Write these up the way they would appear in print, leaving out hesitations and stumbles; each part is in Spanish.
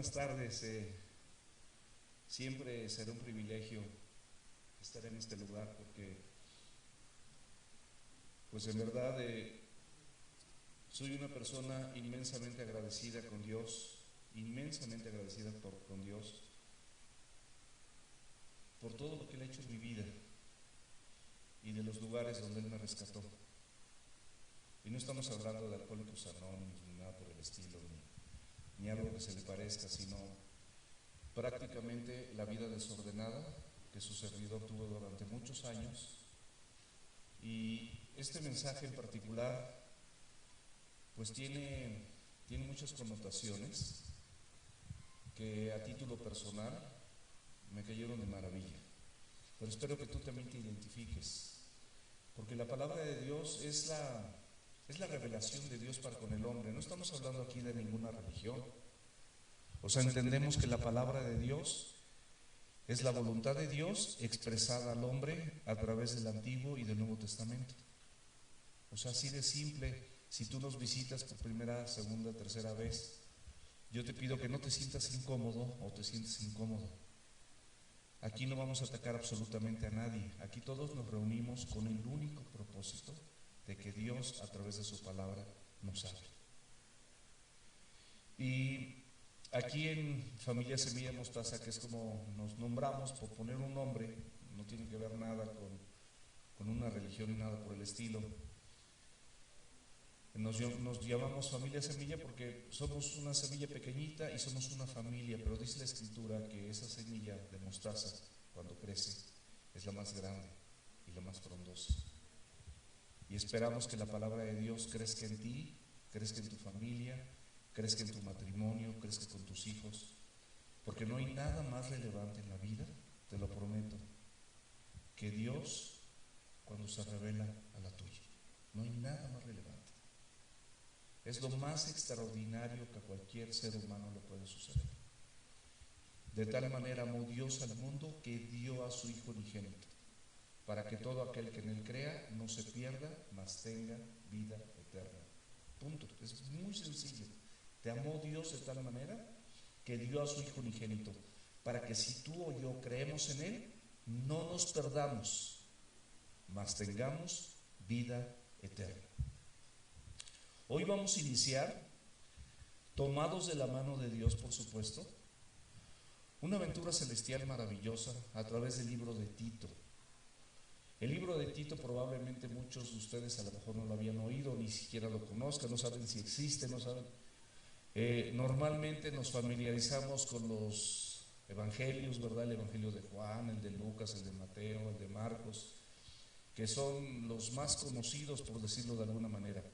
buenas tardes. Siempre será un privilegio estar en este lugar porque, pues en verdad, soy una persona inmensamente agradecida con Dios, inmensamente agradecida con Dios por todo lo que Él ha hecho en mi vida y de los lugares donde Él me rescató. Y no estamos hablando de Alcohólicos Anónimos ni nada por el estilo, ni algo que se le parezca, sino prácticamente la vida desordenada que su servidor tuvo durante muchos años. Y este mensaje en particular pues tiene muchas connotaciones que a título personal me cayeron de maravilla, pero espero que tú también te identifiques, porque la palabra de Dios es la revelación de Dios para con el hombre. No estamos hablando aquí de ninguna religión. O sea, entendemos que la palabra de Dios es la voluntad de Dios expresada al hombre a través del Antiguo y del Nuevo Testamento. O sea, así de simple. Si tú nos visitas por primera, segunda, tercera vez, yo te pido que no te sientas incómodo o te sientes incómodo. Aquí no vamos a atacar absolutamente a nadie. Aquí todos nos reunimos con el único propósito de que Dios, a través de su palabra, nos hable. Y aquí en Familia Semilla Mostaza, que es como nos nombramos, por poner un nombre, no tiene que ver nada con una religión ni nada por el estilo. Nos llamamos Familia Semilla porque somos una semilla pequeñita y somos una familia, pero dice la Escritura que esa semilla de mostaza, cuando crece, es la más grande y la más frondosa. Y esperamos que la palabra de Dios crezca en ti, crezca en tu familia, crezca en tu matrimonio, crezca con tus hijos, porque no hay nada más relevante en la vida, te lo prometo, que Dios cuando se revela a la tuya. No hay nada más relevante. Es lo más extraordinario que a cualquier ser humano le puede suceder. De tal manera amó Dios al mundo que dio a su Hijo unigénito, para que todo aquel que en Él crea no se pierda, mas tenga vida eterna. Punto. Es muy sencillo. Te amó Dios de tal manera que dio a su Hijo unigénito, para que si tú o yo creemos en Él, no nos perdamos, mas tengamos vida eterna. Hoy vamos a iniciar, tomados de la mano de Dios, por supuesto, una aventura celestial maravillosa a través del libro de Tito. El libro de Tito probablemente muchos de ustedes a lo mejor no lo habían oído, ni siquiera lo conozcan, no saben si existe, no saben. Normalmente nos familiarizamos con los evangelios, ¿verdad? El evangelio de Juan, el de Lucas, el de Mateo, el de Marcos, que son los más conocidos, por decirlo de alguna manera.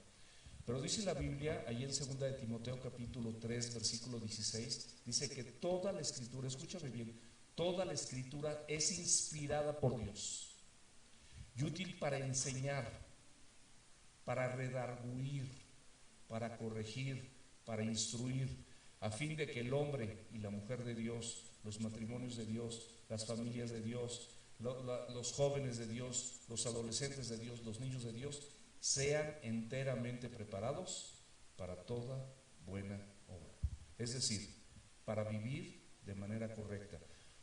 Pero dice la Biblia, ahí en 2 de Timoteo capítulo 3, versículo 16, dice que toda la Escritura, escúchame bien, toda la Escritura es inspirada por Dios y útil para enseñar, para redarguir, para corregir, para instruir, a fin de que el hombre y la mujer de Dios, los matrimonios de Dios, las familias de Dios, los jóvenes de Dios, los adolescentes de Dios, los niños de Dios, sean enteramente preparados para toda buena obra. Es decir, para vivir de manera correcta,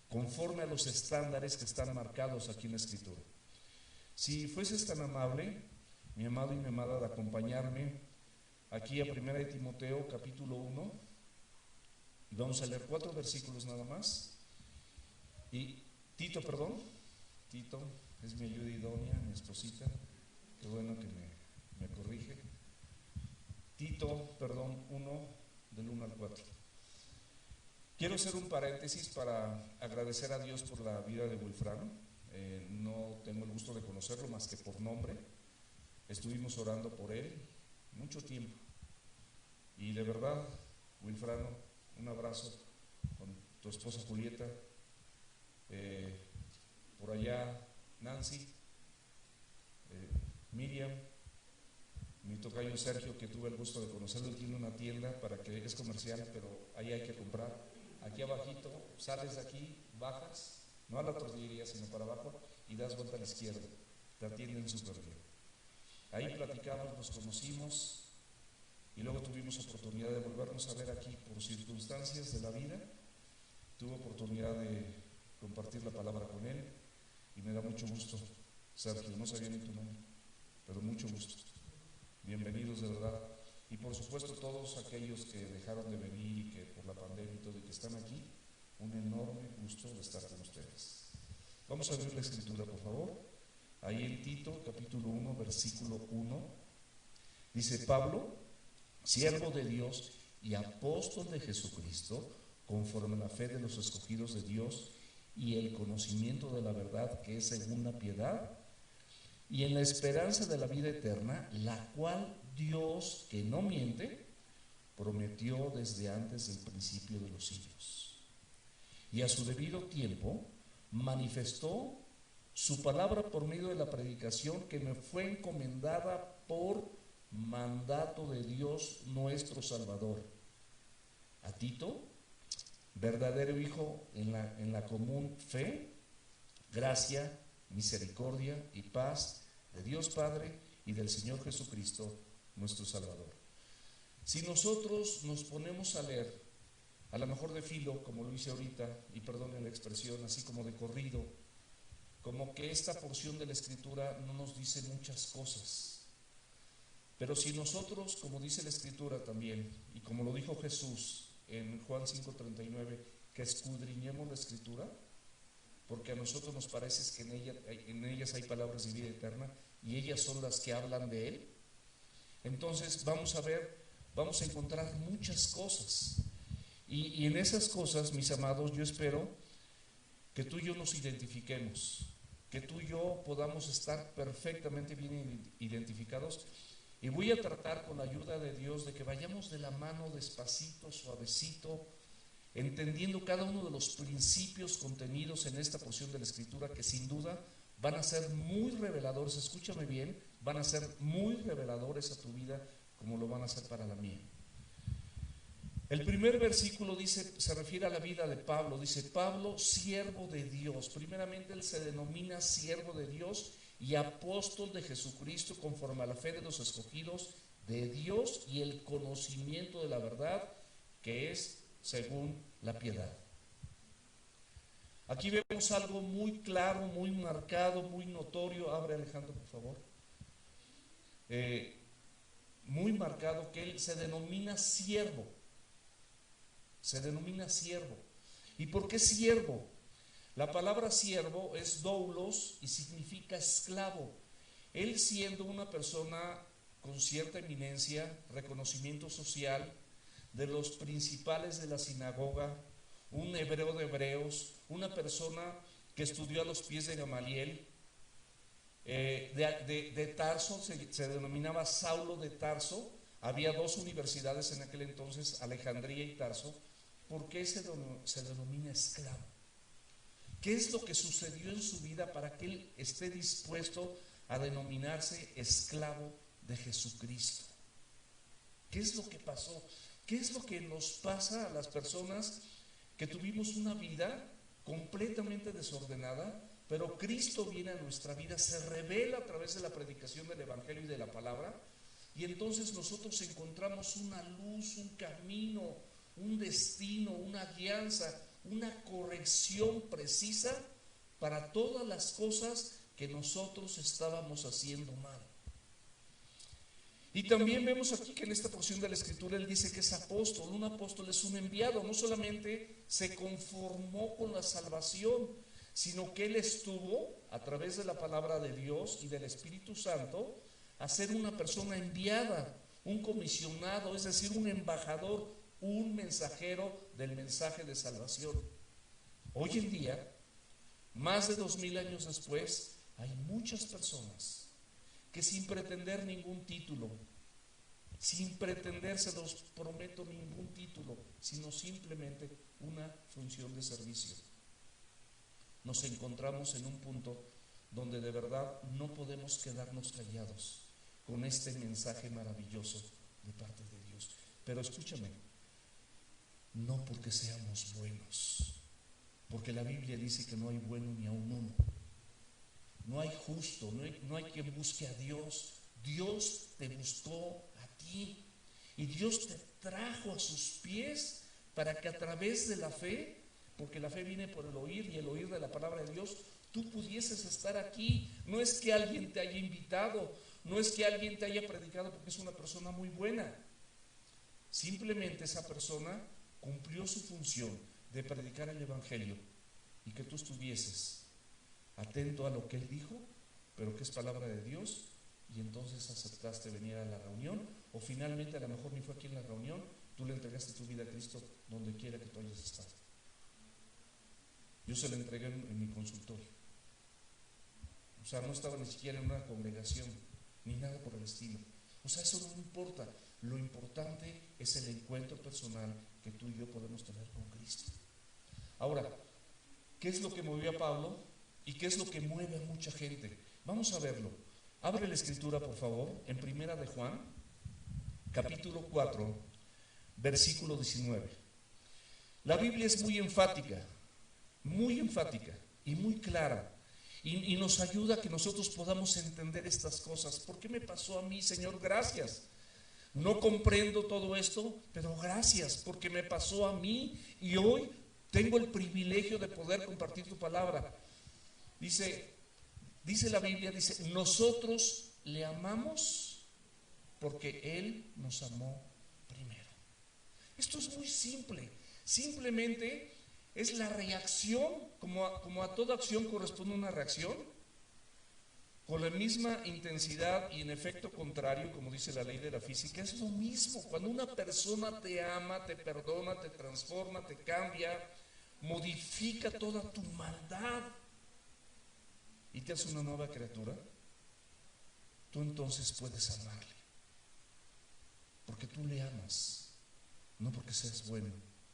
conforme a los estándares que están marcados aquí en la Escritura. Si fueses tan amable, mi amado y mi amada, de acompañarme aquí a 1 de Timoteo capítulo 1, y vamos a leer 4 versículos nada más. Y Tito es mi ayuda idónea, mi esposita, qué bueno que me corrige. Tito 1, del 1 al 4. Quiero hacer un paréntesis para agradecer a Dios por la vida de Wilfrano. No tengo el gusto de conocerlo más que por nombre. Estuvimos orando por él mucho tiempo. Y de verdad, Wilfrano, un abrazo con tu esposa Julieta, por allá Nancy, Miriam, mi tocayo Sergio, que tuve el gusto de conocerlo. Él tiene una tienda para que es comercial, pero ahí hay que comprar. Aquí abajito, sales de aquí, bajas, no a la tortillería, sino para abajo, y das vuelta a la izquierda. Te atienden súper bien. Ahí platicamos, nos conocimos, y luego tuvimos oportunidad de volvernos a ver aquí por circunstancias de la vida. Tuve oportunidad de compartir la palabra con él y me da mucho gusto, Sergio, no sabía ni tu nombre, pero mucho gusto. Bienvenidos de verdad. Y por supuesto todos aquellos que dejaron de venir y que por la pandemia y todo y que están aquí, un enorme gusto de estar con ustedes. Vamos a ver la escritura, por favor. Ahí en Tito, capítulo 1, versículo 1, dice: Pablo, siervo de Dios y apóstol de Jesucristo, conforme a la fe de los escogidos de Dios y el conocimiento de la verdad que es según la piedad, y en la esperanza de la vida eterna, la cual Dios, que no miente, prometió desde antes del principio de los siglos. Y a su debido tiempo manifestó su palabra por medio de la predicación que me fue encomendada por mandato de Dios nuestro Salvador. A Tito, verdadero hijo en la común fe, gracia, misericordia y paz de Dios Padre y del Señor Jesucristo, nuestro Salvador. Si nosotros nos ponemos a leer, a lo mejor de filo, como lo hice ahorita, y perdonen la expresión, así como de corrido, como que esta porción de la Escritura no nos dice muchas cosas. Pero si nosotros, como dice la Escritura también, y como lo dijo Jesús en Juan 5:39, que escudriñemos la Escritura, porque a nosotros nos parece que en ellas hay palabras de vida eterna y ellas son las que hablan de Él. Entonces vamos a encontrar muchas cosas. Y en esas cosas, mis amados, yo espero que tú y yo nos identifiquemos, que tú y yo podamos estar perfectamente bien identificados. Y voy a tratar con la ayuda de Dios de que vayamos de la mano despacito, suavecito, entendiendo cada uno de los principios contenidos en esta porción de la Escritura, que sin duda van a ser muy reveladores. Escúchame bien, van a ser muy reveladores a tu vida como lo van a ser para la mía. El primer versículo dice, se refiere a la vida de Pablo. Dice: Pablo, siervo de Dios. Primeramente él se denomina siervo de Dios y apóstol de Jesucristo, conforme a la fe de los escogidos de Dios y el conocimiento de la verdad que es según la piedad. Aquí vemos algo muy claro, muy marcado, muy notorio. Abre, Alejandro, por favor. Muy marcado que él se denomina siervo. Se denomina siervo. ¿Y por qué siervo? La palabra siervo es doulos y significa esclavo. Él, siendo una persona con cierta eminencia, reconocimiento social, de los principales de la sinagoga, un hebreo de hebreos, una persona que estudió a los pies de Gamaliel, de Tarso, se denominaba Saulo de Tarso. Había dos universidades en aquel entonces, Alejandría y Tarso. ¿Por qué se denomina esclavo? ¿Qué es lo que sucedió en su vida para que él esté dispuesto a denominarse esclavo de Jesucristo? ¿Qué es lo que pasó? ¿Qué es lo que nos pasa a las personas que tuvimos una vida completamente desordenada, pero Cristo viene a nuestra vida, se revela a través de la predicación del Evangelio y de la palabra, y entonces nosotros encontramos una luz, un camino, un destino, una guianza, una corrección precisa para todas las cosas que nosotros estábamos haciendo mal? Y también vemos aquí que en esta porción de la Escritura él dice que es apóstol. Un apóstol es un enviado. No solamente se conformó con la salvación, sino que él estuvo, a través de la palabra de Dios y del Espíritu Santo, a ser una persona enviada, un comisionado, es decir, un embajador, un mensajero del mensaje de salvación. Hoy en día, más de 2000 años después, hay muchas personas que sin pretender ningún título, sin pretender, se los prometo, ningún título, sino simplemente una función de servicio, nos encontramos en un punto donde de verdad no podemos quedarnos callados con este mensaje maravilloso de parte de Dios. Pero escúchame, no porque seamos buenos, porque la Biblia dice que no hay bueno ni aun uno. No hay justo, no hay quien busque a Dios. Dios te buscó a ti. Y Dios te trajo a sus pies para que a través de la fe, porque la fe viene por el oír y el oír de la palabra de Dios, tú pudieses estar aquí. No es que alguien te haya invitado, no es que alguien te haya predicado porque es una persona muy buena. Simplemente esa persona cumplió su función de predicar el Evangelio y que tú estuvieses atento a lo que él dijo, pero que es palabra de Dios, y entonces aceptaste venir a la reunión, o finalmente a lo mejor ni fue aquí en la reunión, tú le entregaste tu vida a Cristo donde quiera que tú hayas estado. Yo se la entregué en mi consultorio. O sea, no estaba ni siquiera en una congregación, ni nada por el estilo. O sea, eso no importa. Lo importante es el encuentro personal que tú y yo podemos tener con Cristo. Ahora, ¿qué es lo que movió a Pablo? ¿Y qué es lo que mueve a mucha gente? Vamos a verlo. Abre la escritura, por favor, en Primera de Juan, capítulo 4, versículo 19. La Biblia es muy enfática y muy clara. Y nos ayuda a que nosotros podamos entender estas cosas. ¿Por qué me pasó a mí, Señor? Gracias. No comprendo todo esto, pero gracias porque me pasó a mí y hoy tengo el privilegio de poder compartir tu palabra. Dice la Biblia, dice, nosotros le amamos porque Él nos amó primero. Esto es muy simple. Simplemente es la reacción, como a toda acción corresponde una reacción, con la misma intensidad y en efecto contrario, como dice la ley de la física. Es lo mismo. Cuando una persona te ama, te perdona, te transforma, te cambia, modifica toda tu maldad y te hace una nueva criatura, tú entonces puedes amarle, porque tú le amas, no porque seas bueno,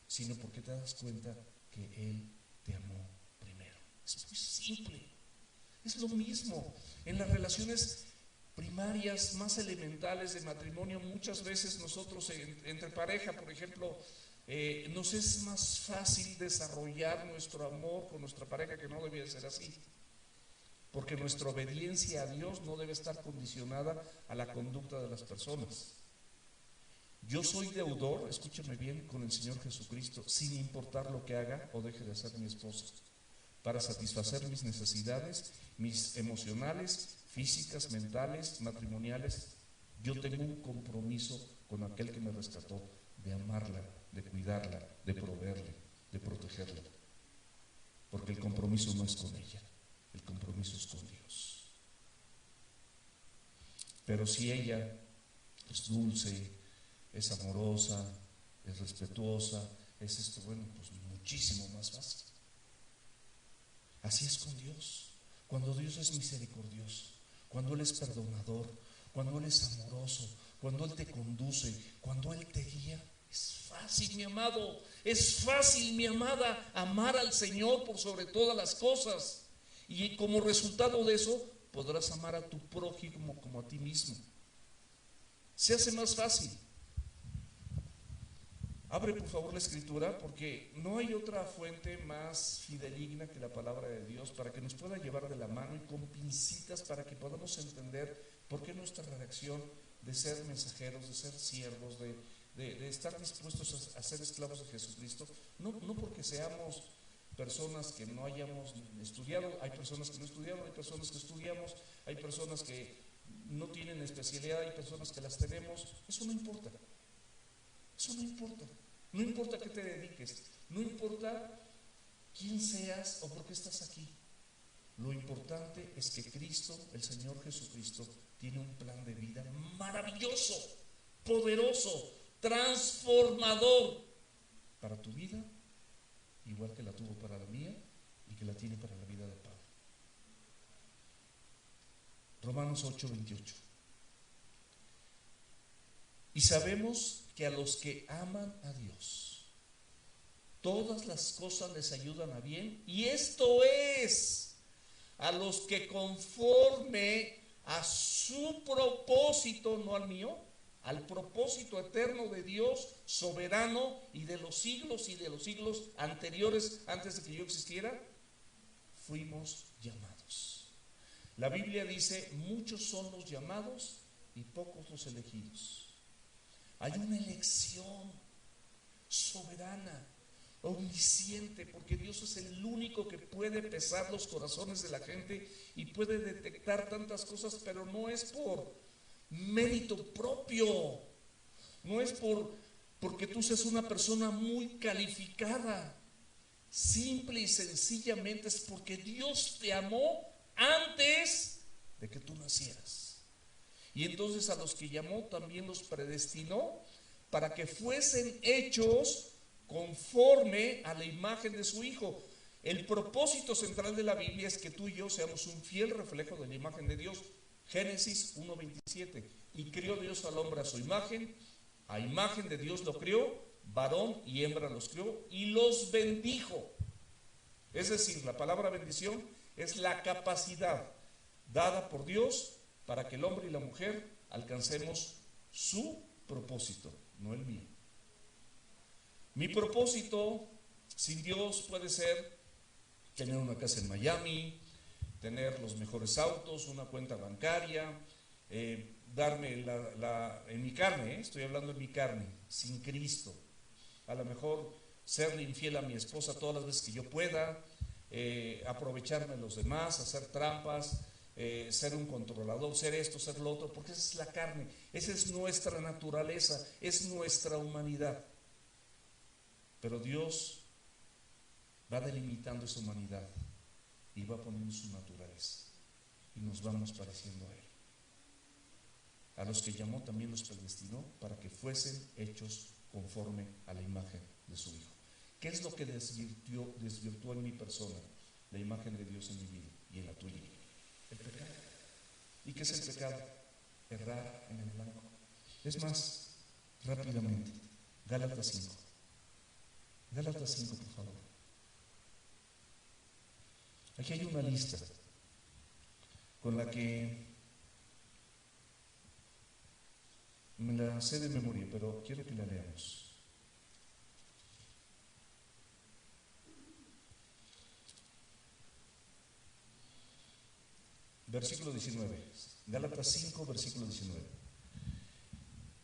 sino porque te das cuenta que Él te amó primero. Es muy simple. Es lo mismo en las relaciones primarias más elementales de matrimonio. Muchas veces nosotros entre pareja, por ejemplo, nos es más fácil desarrollar nuestro amor con nuestra pareja, que no debía ser así, porque nuestra obediencia a Dios no debe estar condicionada a la conducta de las personas. Yo soy deudor, escúchame bien, con el Señor Jesucristo, sin importar lo que haga o deje de hacer mi esposa, para satisfacer mis necesidades, mis emocionales, físicas, mentales, matrimoniales. Yo tengo un compromiso con aquel que me rescató, de amarla, de cuidarla, de proveerle, de protegerla, porque el compromiso no es con ella, el compromiso es con Dios. Pero si ella es dulce, es amorosa, es respetuosa, es esto, bueno, pues muchísimo más fácil. Así es con Dios. Cuando Dios es misericordioso, cuando Él es perdonador, cuando Él es amoroso, cuando Él te conduce, cuando Él te guía, es fácil, mi amado, es fácil, mi amada, amar al Señor por sobre todas las cosas. Y como resultado de eso, podrás amar a tu prójimo como a ti mismo. Se hace más fácil. Abre por favor la escritura, porque no hay otra fuente más fidedigna que la palabra de Dios para que nos pueda llevar de la mano y con pincitas para que podamos entender por qué nuestra reacción de ser mensajeros, de ser siervos, de estar dispuestos a ser esclavos de Jesucristo, no porque seamos personas que no hayamos estudiado. Hay personas que no estudiaron, hay personas que estudiamos, hay personas que no tienen especialidad, hay personas que las tenemos. Eso no importa. Eso no importa. No importa qué te dediques, no importa quién seas o por qué estás aquí. Lo importante es que Cristo, el Señor Jesucristo, tiene un plan de vida maravilloso, poderoso, transformador para tu vida, igual que la tuvo para la mía y que la tiene para la vida de Pablo. Romanos 8:28. Y sabemos que a los que aman a Dios, todas las cosas les ayudan a bien, y esto es a los que conforme a su propósito, no al mío, al propósito eterno de Dios, soberano y de los siglos anteriores, antes de que yo existiera, fuimos llamados. La Biblia dice, muchos son los llamados y pocos los elegidos. Hay una elección soberana, omnisciente, porque Dios es el único que puede pesar los corazones de la gente y puede detectar tantas cosas, pero no es por mérito propio, no es porque tú seas una persona muy calificada. Simple y sencillamente es porque Dios te amó antes de que tú nacieras. Y entonces a los que llamó también los predestinó para que fuesen hechos conforme a la imagen de su Hijo. El propósito central de la Biblia es que tú y yo seamos un fiel reflejo de la imagen de Dios. Génesis 1:27. Y crió Dios al hombre a su imagen, a imagen de Dios lo crió, varón y hembra los crió y los bendijo. Es decir, la palabra bendición es la capacidad dada por Dios para que el hombre y la mujer alcancemos su propósito, no el mío. Mi propósito sin Dios puede ser tener una casa en Miami, tener los mejores autos, una cuenta bancaria, darme en mi carne, estoy hablando de mi carne, sin Cristo. A lo mejor serle infiel a mi esposa todas las veces que yo pueda, aprovecharme de los demás, hacer trampas, ser un controlador, ser esto, ser lo otro, porque esa es la carne, esa es nuestra naturaleza, es nuestra humanidad. Pero Dios va delimitando esa humanidad y va poniendo su naturaleza y nos vamos pareciendo a Él. A los que llamó también los predestinó para que fuesen hechos conforme a la imagen de su Hijo. ¿Qué es lo que desvirtuó en mi persona la imagen de Dios en mi vida y en la tuya? El pecado. ¿Y qué es el pecado? Errar en el blanco. Es más, rápidamente, Gálatas 5. Gálatas 5, por favor. Aquí hay una lista con la que me la sé de memoria, pero quiero que la leamos. Versículo 19. Gálatas 5, versículo 19.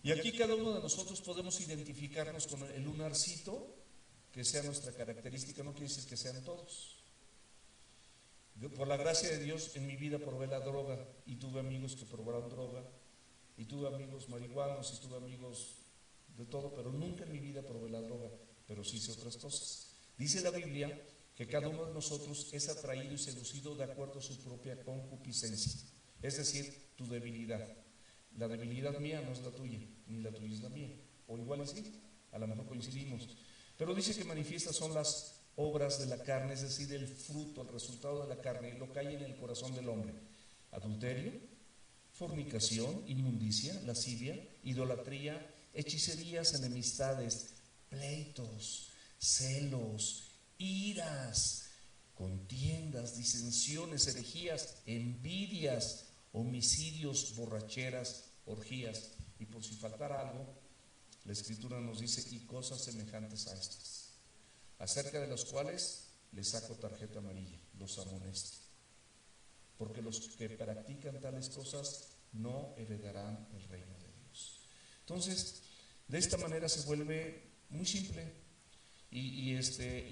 Y aquí cada uno de nosotros podemos identificarnos con el lunarcito que sea nuestra característica, no quiere decir que sean todos. Yo, por la gracia de Dios, en mi vida probé la droga y tuve amigos que probaron droga, y tuve amigos marihuanos y tuve amigos de todo, pero nunca en mi vida probé la droga, pero sí hice otras cosas. Dice la Biblia que cada uno de nosotros es atraído y seducido de acuerdo a su propia concupiscencia, es decir, tu debilidad. La debilidad mía no es la tuya, ni la tuya es la mía, o igual así, a lo mejor coincidimos. Pero dice que manifiestas son las obras de la carne, es decir, el fruto, el resultado de la carne, lo que hay en el corazón del hombre: adulterio, fornicación, inmundicia, lascivia, idolatría, hechicerías, enemistades, pleitos, celos, iras, contiendas, disensiones, herejías, envidias, homicidios, borracheras, orgías. Y por si faltara algo, la Escritura nos dice: y cosas semejantes a estas, acerca de las cuales les saco tarjeta amarilla, los amonesto. Porque los que practican tales cosas no heredarán el reino de Dios. Entonces, de esta manera se vuelve muy simple. Y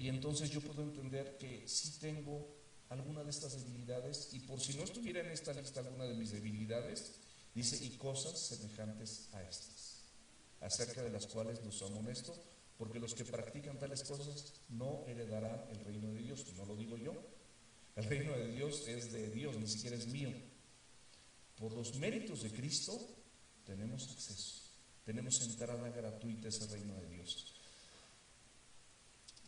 entonces yo puedo entender que sí tengo alguna de estas debilidades, y por si no estuviera en esta lista alguna de mis debilidades, dice: y cosas semejantes a estas, acerca de las cuales los amonesto, porque los que practican tales cosas no heredarán el reino de Dios. No lo digo yo, el reino de Dios es de Dios, ni siquiera es mío. Por los méritos de Cristo tenemos acceso, tenemos entrada gratuita a ese reino de Dios.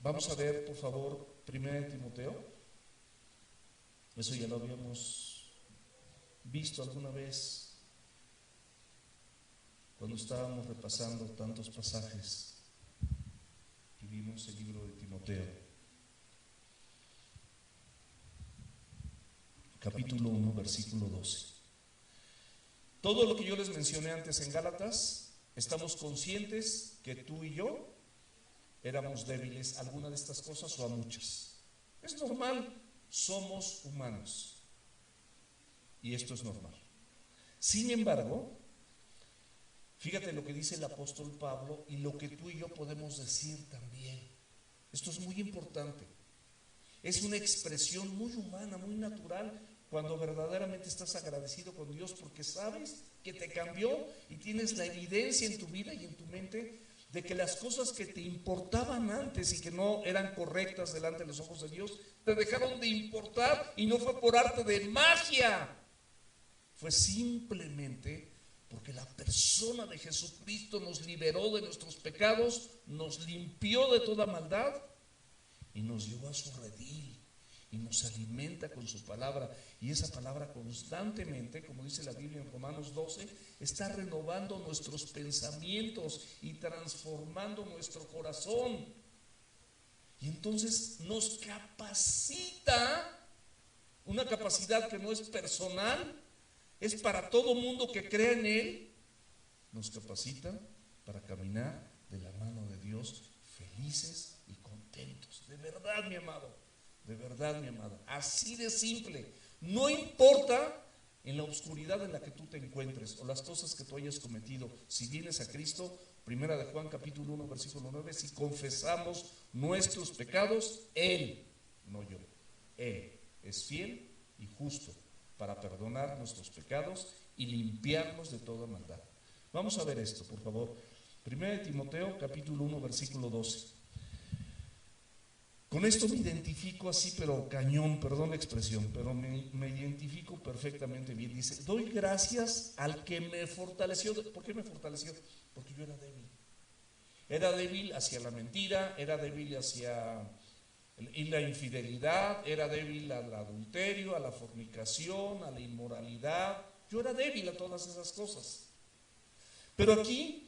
Vamos a ver, por favor, 1 Timoteo. Eso ya lo habíamos visto alguna vez cuando estábamos repasando tantos pasajes y vimos el libro de Timoteo. Capítulo 1, versículo 12. Todo lo que yo les mencioné antes en Gálatas, estamos conscientes que tú y yo éramos débiles a alguna de estas cosas o a muchas. Es normal, somos humanos y esto es normal. Sin embargo, Fíjate lo que dice el apóstol Pablo y lo que tú y yo podemos decir también. Esto es muy importante. Es una expresión muy humana, muy natural, cuando verdaderamente estás agradecido con Dios porque sabes que te cambió y tienes la evidencia en tu vida y en tu mente de que las cosas que te importaban antes y que no eran correctas delante de los ojos de Dios, te dejaron de importar, y no fue por arte de magia, fue simplemente porque la persona de Jesucristo nos liberó de nuestros pecados, nos limpió de toda maldad y nos llevó a su redil y nos alimenta con su palabra. Y esa palabra constantemente, como dice la Biblia en Romanos 12, está renovando nuestros pensamientos y transformando nuestro corazón. Y entonces nos capacita, una capacidad que no es personal, es para todo mundo que crea en Él. Nos capacita para caminar de la mano de Dios felices y contentos. De verdad, mi amado, de verdad, mi amada, así de simple. No importa en la oscuridad en la que tú te encuentres o las cosas que tú hayas cometido, si vienes a Cristo, primera de Juan capítulo 1 versículo 9, si confesamos nuestros pecados, Él, no yo, Él es fiel y justo para perdonar nuestros pecados y limpiarnos de toda maldad. Vamos a ver esto, por favor. Primera de Timoteo capítulo 1 versículo 12. Con esto me identifico así, pero cañón, perdón la expresión, pero me identifico perfectamente bien. Dice, doy gracias al que me fortaleció. ¿Por qué me fortaleció? Porque yo era débil. Era débil hacia la mentira, era débil hacia la infidelidad, era débil al adulterio, a la fornicación, a la inmoralidad. Yo era débil a todas esas cosas. Pero aquí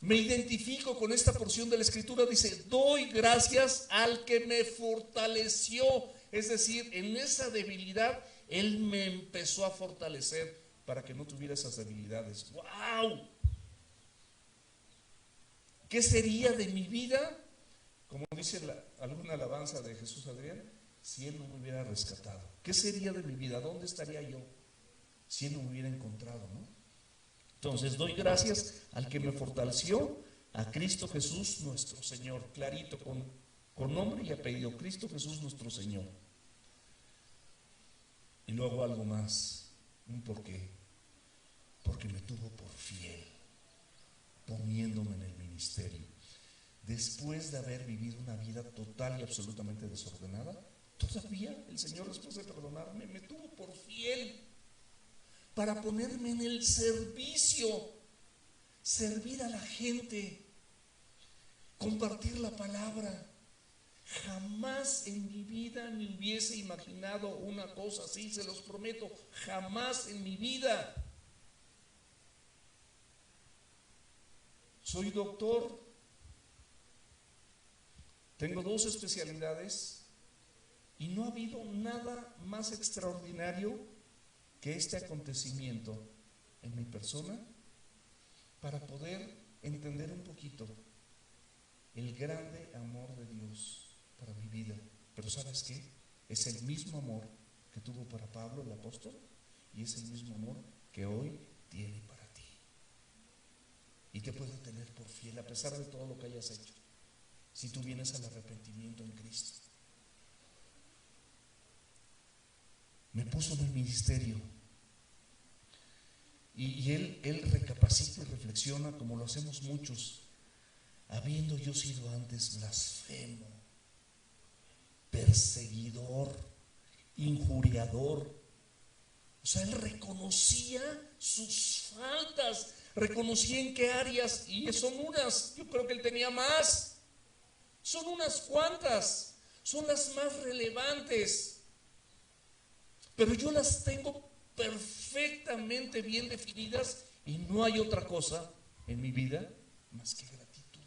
me identifico con esta porción de la Escritura. Dice, doy gracias al que me fortaleció. Es decir, en esa debilidad Él me empezó a fortalecer para que no tuviera esas debilidades. ¡Wow! ¿Qué sería de mi vida? Como dice alguna alabanza de Jesús Adrián, si Él no me hubiera rescatado. ¿Qué sería de mi vida? ¿Dónde estaría yo si Él no me hubiera encontrado, no? Entonces doy gracias al que me fortaleció, a Cristo Jesús nuestro Señor. Clarito, con nombre y apellido, Cristo Jesús nuestro Señor. Y luego algo más, un porqué. Porque me tuvo por fiel, poniéndome en el ministerio. Después de haber vivido una vida total y absolutamente desordenada, todavía el Señor, después de perdonarme, me tuvo por fiel para ponerme en el servicio, servir a la gente, compartir la palabra. Jamás en mi vida me hubiese imaginado una cosa así, se los prometo, jamás en mi vida. Soy doctor, tengo 2 especialidades y no ha habido nada más extraordinario que este acontecimiento en mi persona para poder entender un poquito el grande amor de Dios para mi vida. Pero ¿sabes qué? Es el mismo amor que tuvo para Pablo el apóstol y es el mismo amor que hoy tiene para ti. Y te puede tener por fiel a pesar de todo lo que hayas hecho, si tú vienes al arrepentimiento en Cristo. Me puso en el ministerio y él recapacita y reflexiona como lo hacemos muchos. Habiendo yo sido antes blasfemo, perseguidor, injuriador. O sea, él reconocía sus faltas, reconocía en qué áreas, y son unas, yo creo que él tenía más, son unas cuantas, son las más relevantes, pero yo las tengo perfectamente bien definidas y no hay otra cosa en mi vida más que gratitud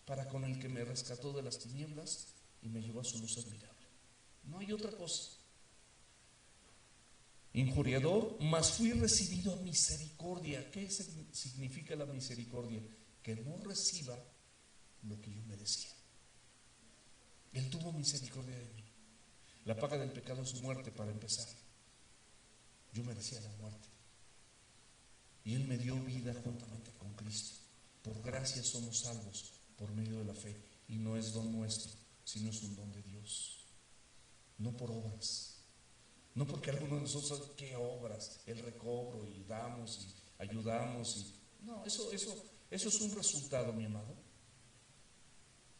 para con el que me rescató de las tinieblas y me llevó a su luz admirable. No hay otra cosa. Injuriador, mas fui recibido a misericordia. ¿Qué significa la misericordia? Que no reciba lo que yo merecía. Él tuvo misericordia de mí. La paga del pecado es muerte, para empezar. Yo merecía la muerte. y Él me dio vida juntamente con Cristo. Por gracia somos salvos por medio de la fe, y no es don nuestro, sino es un don de Dios. No por obras, no porque algunos de nosotros, ¿qué obras? El recobro y damos y ayudamos no, eso es un resultado, mi amado,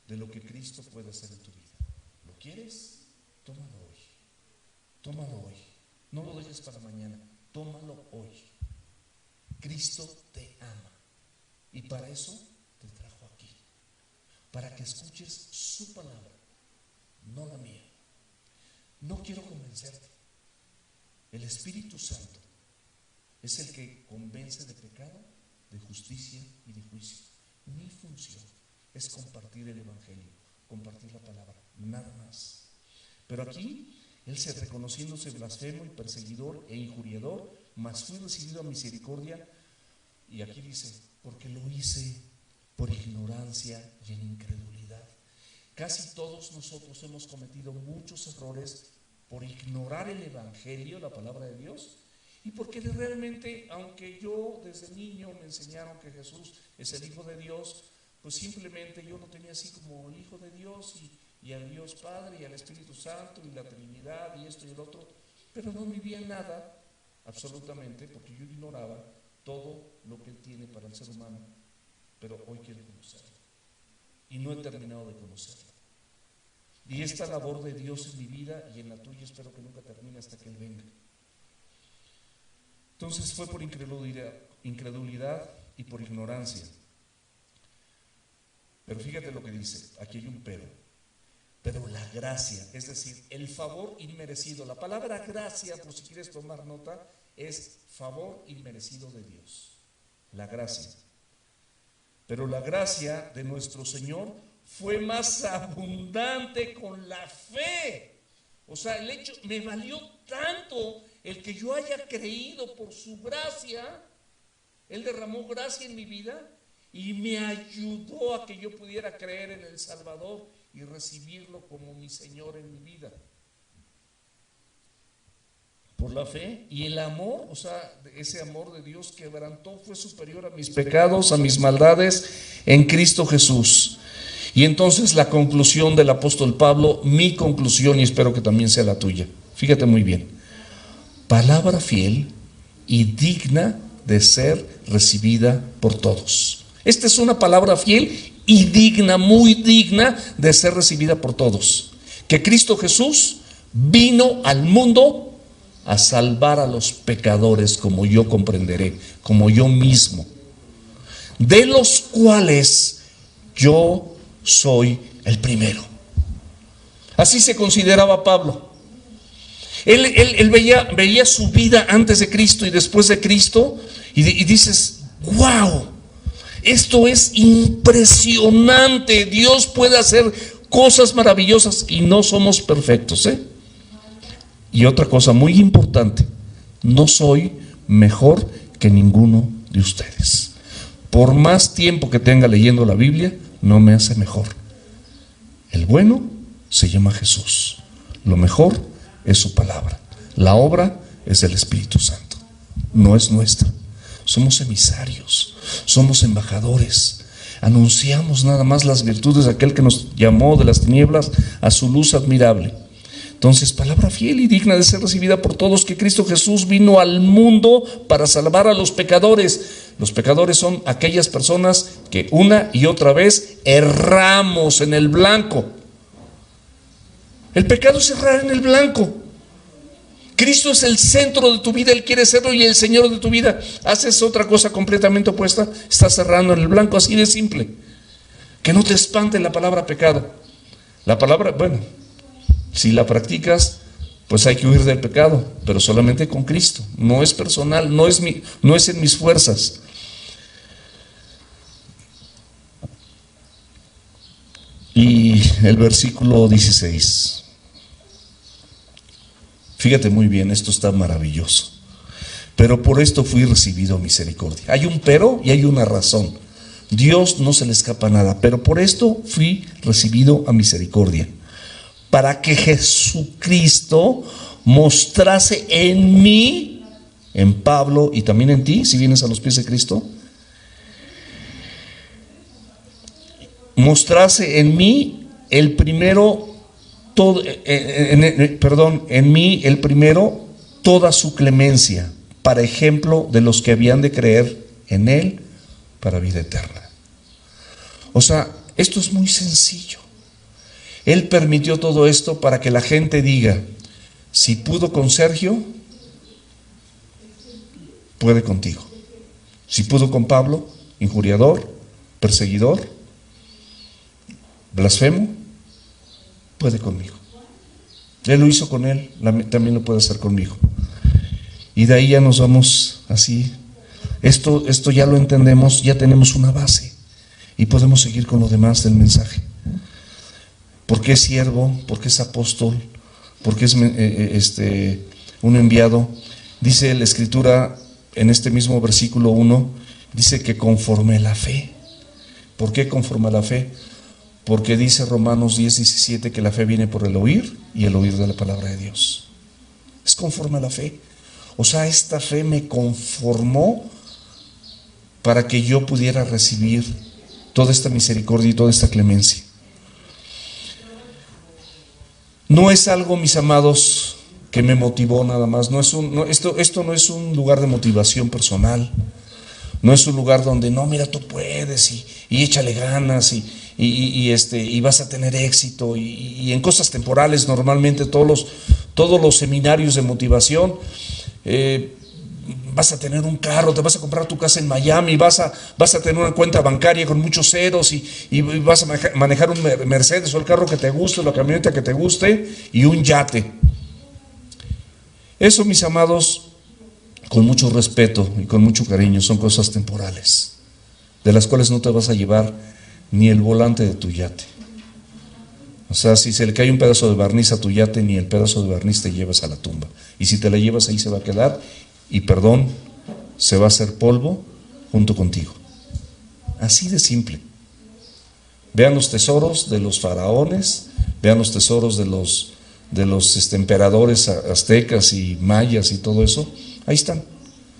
de lo que Cristo puede hacer en tu vida. ¿Lo quieres? Tómalo hoy. Tómalo hoy. No lo dejes para mañana. Tómalo hoy. Cristo te ama. Y para eso te trajo aquí. Para que escuches su palabra, no la mía. No quiero convencerte. El Espíritu Santo es el que convence de pecado, de justicia y de juicio. Mi función es compartir el Evangelio, compartir la palabra, nada más. Pero aquí, él se reconociéndose blasfemo y perseguidor e injuriador, mas fui recibido a misericordia, y aquí dice, porque lo hice por ignorancia y en incredulidad. Casi todos nosotros hemos cometido muchos errores por ignorar el Evangelio, la palabra de Dios, y porque realmente, aunque yo desde niño me enseñaron que Jesús es el Hijo de Dios, pues simplemente yo lo tenía así como el Hijo de Dios y al Dios Padre y al Espíritu Santo y la Trinidad y esto y el otro, pero no vivía nada absolutamente, porque yo ignoraba todo lo que Él tiene para el ser humano. Pero hoy quiero conocerlo y no he terminado de conocerlo. Y esta labor de Dios en mi vida y en la tuya espero que nunca termine hasta que Él venga. Entonces fue por incredulidad y por ignorancia. Pero fíjate lo que dice, aquí hay un pero la gracia, es decir, el favor inmerecido. La palabra gracia, por si quieres tomar nota, es favor inmerecido de Dios, la gracia. Pero la gracia de nuestro Señor fue más abundante con la fe. O sea, el hecho, me valió tanto el que yo haya creído por su gracia. Él derramó gracia en mi vida y me ayudó a que yo pudiera creer en el Salvador y recibirlo como mi Señor en mi vida. Por la fe y el amor, o sea, ese amor de Dios quebrantó, fue superior a mis pecados, a mis maldades en Cristo Jesús. Y entonces la conclusión del apóstol Pablo, mi conclusión, y espero que también sea la tuya. Fíjate muy bien. Palabra fiel y digna de ser recibida por todos. Esta es una palabra fiel y digna, muy digna de ser recibida por todos. Que Cristo Jesús vino al mundo a salvar a los pecadores, como yo comprenderé, como yo mismo, de los cuales yo soy el primero. Así se consideraba Pablo. Él veía su vida antes de Cristo y después de Cristo y dices, wow, esto es impresionante. Dios puede hacer cosas maravillosas y no somos perfectos, ¿eh? Y otra cosa muy importante, no soy mejor que ninguno de ustedes. Por más tiempo que tenga leyendo la Biblia, no me hace mejor. El bueno se llama Jesús. Lo mejor es su palabra. La obra es del Espíritu Santo, no es nuestra. Somos emisarios, somos embajadores. Anunciamos nada más las virtudes de aquel que nos llamó de las tinieblas a su luz admirable. Entonces, palabra fiel y digna de ser recibida por todos, que Cristo Jesús vino al mundo para salvar a los pecadores. Los pecadores son aquellas personas que una y otra vez erramos en el blanco. El pecado es errar en el blanco. Cristo es el centro de tu vida, Él quiere serlo y el Señor de tu vida. Haces otra cosa completamente opuesta, estás errando en el blanco, así de simple. Que no te espante la palabra pecado. La palabra, bueno, si la practicas, pues hay que huir del pecado, pero solamente con Cristo. No es personal, no es en mis fuerzas. Y el versículo 16. Fíjate muy bien, esto está maravilloso. Pero por esto fui recibido misericordia. Hay un pero y hay una razón. Dios no se le escapa nada, pero por esto fui recibido a misericordia. Para que Jesucristo mostrase en mí en Pablo y también en ti, si vienes a los pies de Cristo, mostrase en mí el primero, en mí el primero toda su clemencia, para ejemplo de los que habían de creer en él para vida eterna. O sea, esto es muy sencillo. Él permitió todo esto para que la gente diga, si pudo con Sergio, puede contigo. Si pudo con Pablo, injuriador, perseguidor, blasfemo, puede conmigo. Él lo hizo con él, también lo puede hacer conmigo. Y de ahí ya nos vamos así. Esto ya lo entendemos, ya tenemos una base y podemos seguir con lo demás del mensaje. ¿Por qué es siervo? ¿Por qué es apóstol? ¿Por qué es un enviado? Dice la Escritura en este mismo versículo 1, dice que conforme a la fe. ¿Por qué conforme a la fe? Porque dice Romanos 10:17 que la fe viene por el oír y el oír de la palabra de Dios. Es conforme a la fe. O sea, esta fe me conformó para que yo pudiera recibir toda esta misericordia y toda esta clemencia. No es algo, mis amados, que me motivó nada más. Esto no es un lugar de motivación personal. No es un lugar donde, no, mira, tú puedes y échale ganas y vas a tener éxito. Y en cosas temporales, normalmente todos los seminarios de motivación, vas a tener un carro, te vas a comprar tu casa en Miami, vas a tener una cuenta bancaria con muchos ceros y vas a manejar un Mercedes o el carro que te guste, o la camioneta que te guste y un yate. Eso, mis amados, con mucho respeto y con mucho cariño, son cosas temporales, de las cuales no te vas a llevar ni el volante de tu yate. O sea, si se le cae un pedazo de barniz a tu yate, ni el pedazo de barniz te llevas a la tumba. Y si te la llevas, ahí se va a quedar y, perdón, se va a hacer polvo junto contigo. Así de simple. Vean los tesoros de los faraones, vean los tesoros de los emperadores aztecas y mayas y todo eso. Ahí están,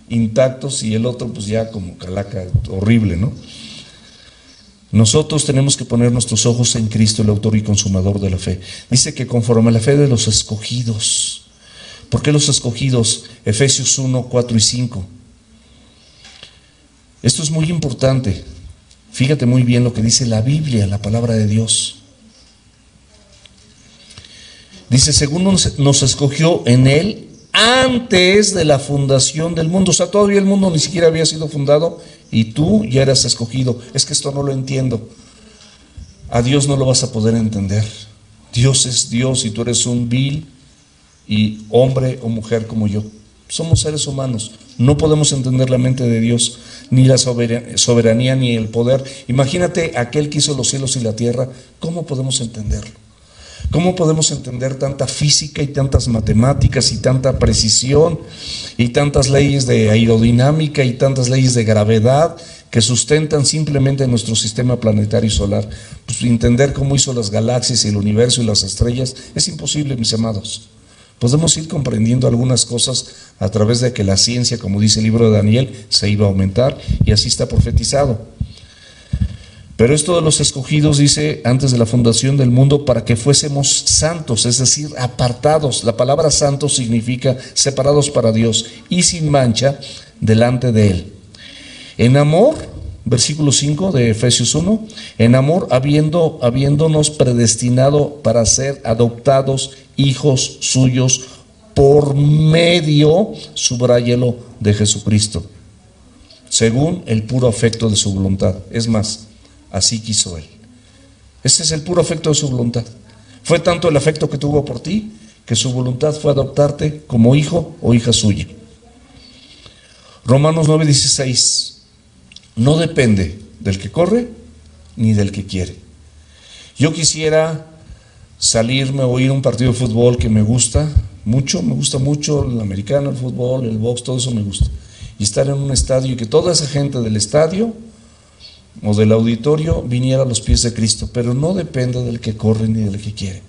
intactos, y el otro pues ya como calaca, horrible, ¿no? Nosotros tenemos que poner nuestros ojos en Cristo, el autor y consumador de la fe. Dice que conforme a la fe de los escogidos. ¿Por qué los escogidos? Efesios 1, 4 y 5. Esto es muy importante. Fíjate muy bien lo que dice la Biblia, la palabra de Dios. Dice, según nos escogió en Él antes de la fundación del mundo. O sea, todavía el mundo ni siquiera había sido fundado y tú ya eras escogido. Es que esto no lo entiendo. A Dios no lo vas a poder entender. Dios es Dios y tú eres un vil y hombre o mujer como yo. Somos seres humanos. No podemos entender la mente de Dios, ni la soberanía, ni el poder. Imagínate aquel que hizo los cielos y la tierra. ¿Cómo podemos entenderlo? ¿Cómo podemos entender tanta física y tantas matemáticas y tanta precisión y tantas leyes de aerodinámica y tantas leyes de gravedad que sustentan simplemente nuestro sistema planetario solar? Pues entender cómo hizo las galaxias y el universo y las estrellas es imposible, mis amados. Podemos ir comprendiendo algunas cosas a través de que la ciencia, como dice el libro de Daniel, se iba a aumentar, y así está profetizado. Pero esto de los escogidos dice antes de la fundación del mundo para que fuésemos santos, es decir, apartados. La palabra santo significa separados para Dios y sin mancha delante de Él. En amor, versículo 5 de Efesios 1, en amor habiéndonos predestinado para ser adoptados hijos suyos por medio, subráyelo, de Jesucristo, según el puro afecto de su voluntad. Es más, así quiso Él. Ese es el puro afecto de su voluntad. Fue tanto el afecto que tuvo por ti, que su voluntad fue adoptarte como hijo o hija suya. Romanos 9:16. No depende del que corre ni del que quiere. Yo quisiera salirme o ir a un partido de fútbol que me gusta mucho el americano, el fútbol, el box, todo eso me gusta. Y estar en un estadio y que toda esa gente del estadio o del auditorio viniera a los pies de Cristo, pero no depende del que corre ni del que quiere.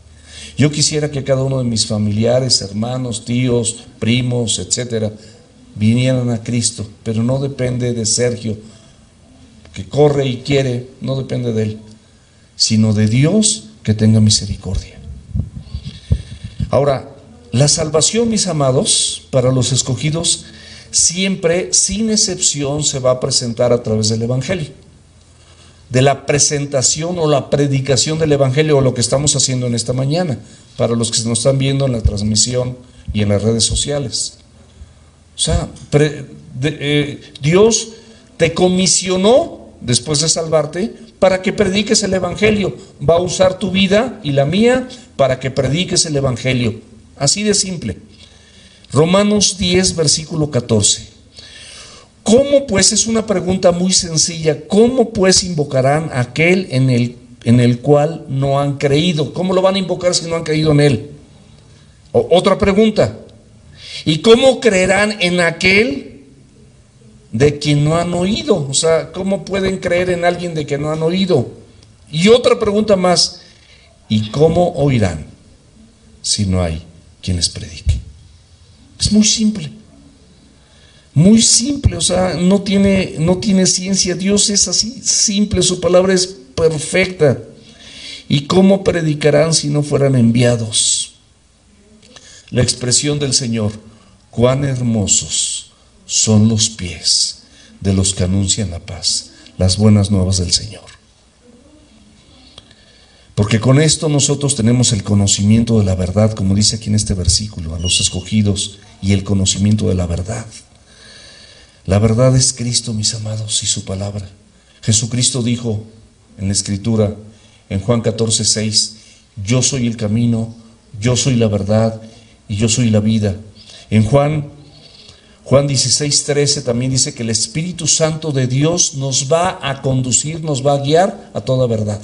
Yo quisiera que cada uno de mis familiares, hermanos, tíos, primos, etcétera, vinieran a Cristo, pero no depende de Sergio, que corre y quiere, no depende de él, sino de Dios que tenga misericordia. Ahora, la salvación, mis amados, para los escogidos, siempre, sin excepción, se va a presentar a través del Evangelio, de la presentación o la predicación del Evangelio, o lo que estamos haciendo en esta mañana, para los que nos están viendo en la transmisión y en las redes sociales. O sea, Dios te comisionó, después de salvarte, para que prediques el Evangelio. Va a usar tu vida y la mía para que prediques el Evangelio. Así de simple. Romanos 10, versículo 14. ¿Cómo pues? Es una pregunta muy sencilla. ¿Cómo pues invocarán a aquel en el cual no han creído? ¿Cómo lo van a invocar si no han creído en él? Otra pregunta. ¿Y cómo creerán en aquel de quien no han oído? O sea, ¿cómo pueden creer en alguien de que no han oído? Y otra pregunta más. ¿Y cómo oirán si no hay quien les predique? Es muy simple. Muy simple, o sea, no tiene ciencia. Dios es así, simple, su palabra es perfecta. ¿Y cómo predicarán si no fueran enviados? La expresión del Señor: cuán hermosos son los pies de los que anuncian la paz, las buenas nuevas del Señor. Porque con esto nosotros tenemos el conocimiento de la verdad, como dice aquí en este versículo, a los escogidos, y el conocimiento de la verdad. La verdad es Cristo, mis amados, y su palabra. Jesucristo dijo en la Escritura, en Juan 14:6, yo soy el camino, yo soy la verdad y yo soy la vida. En Juan 16:13 también dice que el Espíritu Santo de Dios nos va a conducir, nos va a guiar a toda verdad.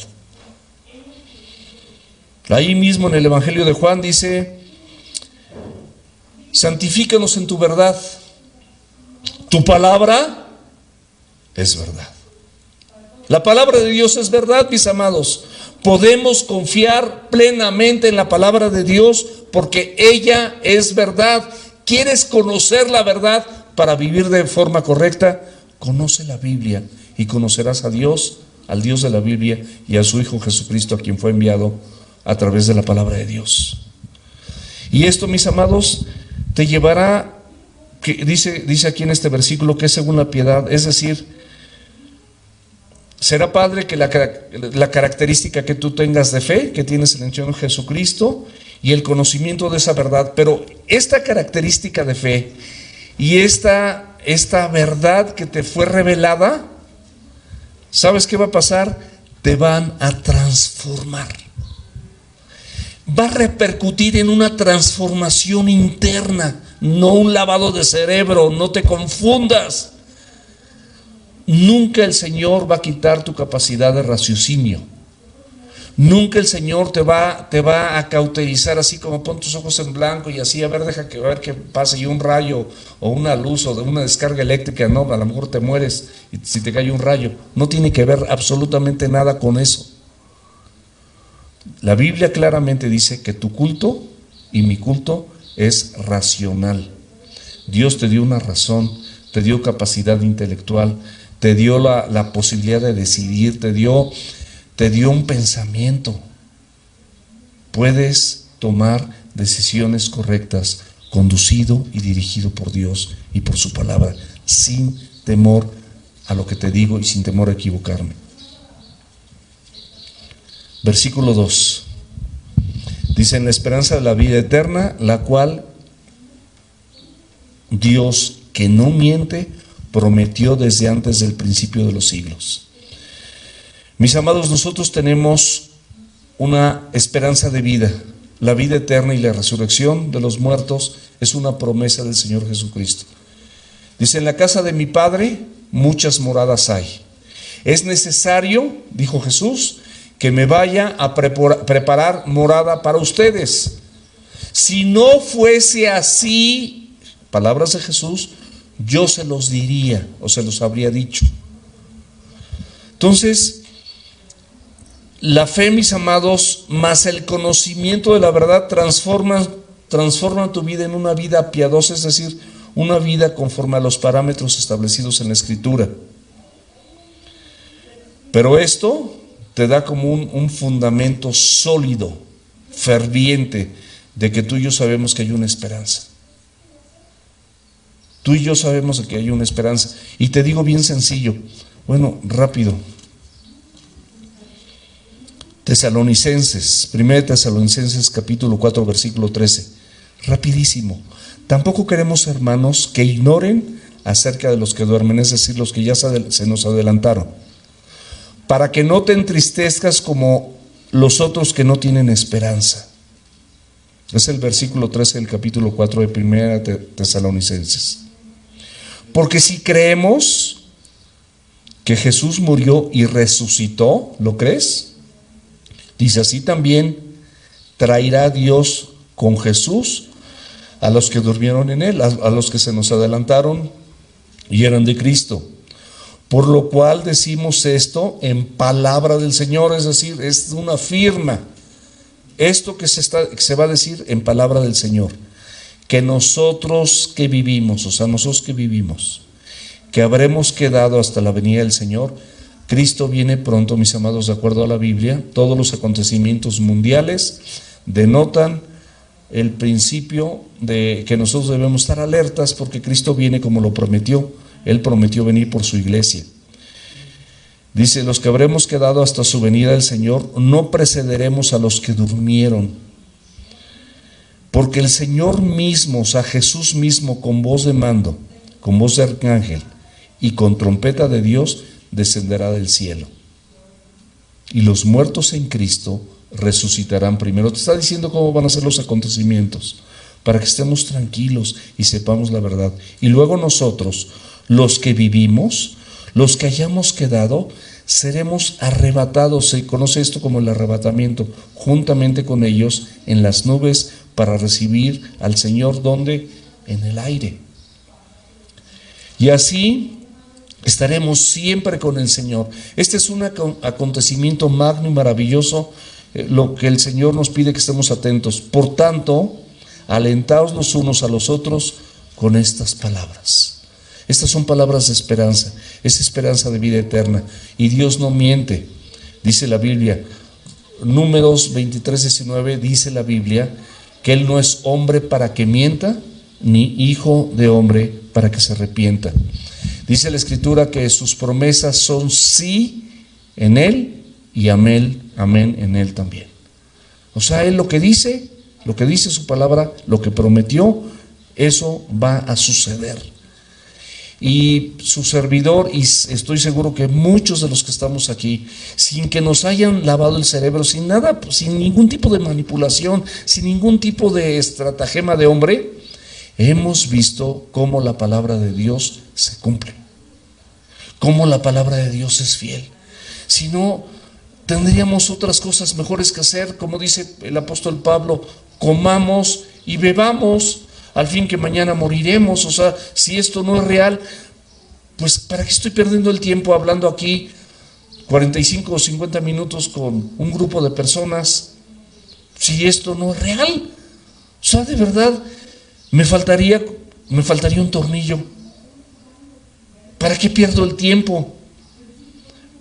Ahí mismo en el Evangelio de Juan dice: santifícanos en tu verdad, tu palabra es verdad. La palabra de Dios es verdad, mis amados. Podemos confiar plenamente en la palabra de Dios porque ella es verdad. ¿Quieres conocer la verdad para vivir de forma correcta? Conoce la Biblia y conocerás a Dios, al Dios de la Biblia, y a su Hijo Jesucristo, a quien fue enviado a través de la palabra de Dios. Y esto, mis amados, te llevará, que dice aquí en este versículo, que es según la piedad, es decir, será padre que la característica que tú tengas de fe, que tienes en el Señor Jesucristo, y el conocimiento de esa verdad. Pero esta característica de fe y esta verdad que te fue revelada, ¿sabes qué va a pasar? Te van a transformar. Va a repercutir en una transformación interna, no un lavado de cerebro. No te confundas. Nunca el Señor va a quitar tu capacidad de raciocinio. Nunca el Señor te va a cauterizar así como pon tus ojos en blanco y así, a ver qué pasa, y un rayo o una luz o de una descarga eléctrica. No, a lo mejor te mueres y si te cae un rayo. No tiene que ver absolutamente nada con eso. La Biblia claramente dice que tu culto y mi culto es racional. Dios te dio una razón, te dio capacidad intelectual, te dio la posibilidad de decidir, te dio un pensamiento. Puedes tomar decisiones correctas, conducido y dirigido por Dios y por su palabra, sin temor a lo que te digo y sin temor a equivocarme. Versículo 2. Dice: en la esperanza de la vida eterna, la cual Dios, que no miente, prometió desde antes del principio de los siglos. Mis amados, nosotros tenemos una esperanza de vida. La vida eterna y la resurrección de los muertos es una promesa del Señor Jesucristo. Dice: en la casa de mi Padre muchas moradas hay. Es necesario, dijo Jesús, que me vaya a preparar morada para ustedes. Si no fuese así, palabras de Jesús, yo se los diría o se los habría dicho. Entonces, la fe, mis amados, más el conocimiento de la verdad transforma tu vida en una vida piadosa, es decir, una vida conforme a los parámetros establecidos en la Escritura. Pero esto te da como un fundamento sólido, ferviente, de que tú y yo sabemos que hay una esperanza. Tú y yo sabemos que hay una esperanza. Y te digo bien sencillo, bueno, rápido. Tesalonicenses, 1 Tesalonicenses capítulo 4 versículo 13, rapidísimo. Tampoco queremos, hermanos, que ignoren acerca de los que duermen, es decir, los que ya se nos adelantaron, para que no te entristezcas como los otros que no tienen esperanza. Es el versículo 13 del capítulo 4 de 1 Tesalonicenses. Porque si creemos que Jesús murió y resucitó, ¿lo crees? Dice, así también traerá Dios con Jesús a los que durmieron en Él, a los que se nos adelantaron y eran de Cristo. Por lo cual decimos esto en palabra del Señor, es decir, es una firma. Esto que se va a decir en palabra del Señor, que nosotros que vivimos, o sea, nosotros que vivimos, que habremos quedado hasta la venida del Señor. Cristo viene pronto, mis amados, de acuerdo a la Biblia. Todos los acontecimientos mundiales denotan el principio de que nosotros debemos estar alertas, porque Cristo viene como lo prometió. Él prometió venir por su iglesia. Dice, los que habremos quedado hasta su venida del Señor, no precederemos a los que durmieron. Porque el Señor mismo, o sea, Jesús mismo, con voz de mando, con voz de arcángel y con trompeta de Dios, descenderá del cielo. Y los muertos en Cristo resucitarán primero. Te está diciendo cómo van a ser los acontecimientos, para que estemos tranquilos y sepamos la verdad. Y luego nosotros, los que vivimos, los que hayamos quedado, seremos arrebatados. Se conoce esto como el arrebatamiento, juntamente con ellos en las nubes, para recibir al Señor. ¿Dónde? En el aire. Y así estaremos siempre con el Señor. Este es un acontecimiento magno y maravilloso, lo que el Señor nos pide que estemos atentos. Por tanto, alentaos los unos a los otros con estas palabras. Estas son palabras de esperanza, es esperanza de vida eterna. Y Dios no miente, dice la Biblia. Números 23:19 dice la Biblia que Él no es hombre para que mienta, ni hijo de hombre para que se arrepienta. Dice la Escritura que sus promesas son sí en Él y amén en Él también. O sea, Él lo que dice su palabra, lo que prometió, eso va a suceder. Y su servidor, y estoy seguro que muchos de los que estamos aquí, sin que nos hayan lavado el cerebro, sin nada, sin ningún tipo de manipulación, sin ningún tipo de estratagema de hombre, hemos visto cómo la palabra de Dios se cumple, cómo la palabra de Dios es fiel. Si no, tendríamos otras cosas mejores que hacer, como dice el apóstol Pablo: comamos y bebamos, al fin que mañana moriremos. O sea, si esto no es real, pues ¿para qué estoy perdiendo el tiempo hablando aquí 45 o 50 minutos con un grupo de personas si esto no es real? O sea, de verdad, me faltaría un tornillo. ¿Para qué pierdo el tiempo?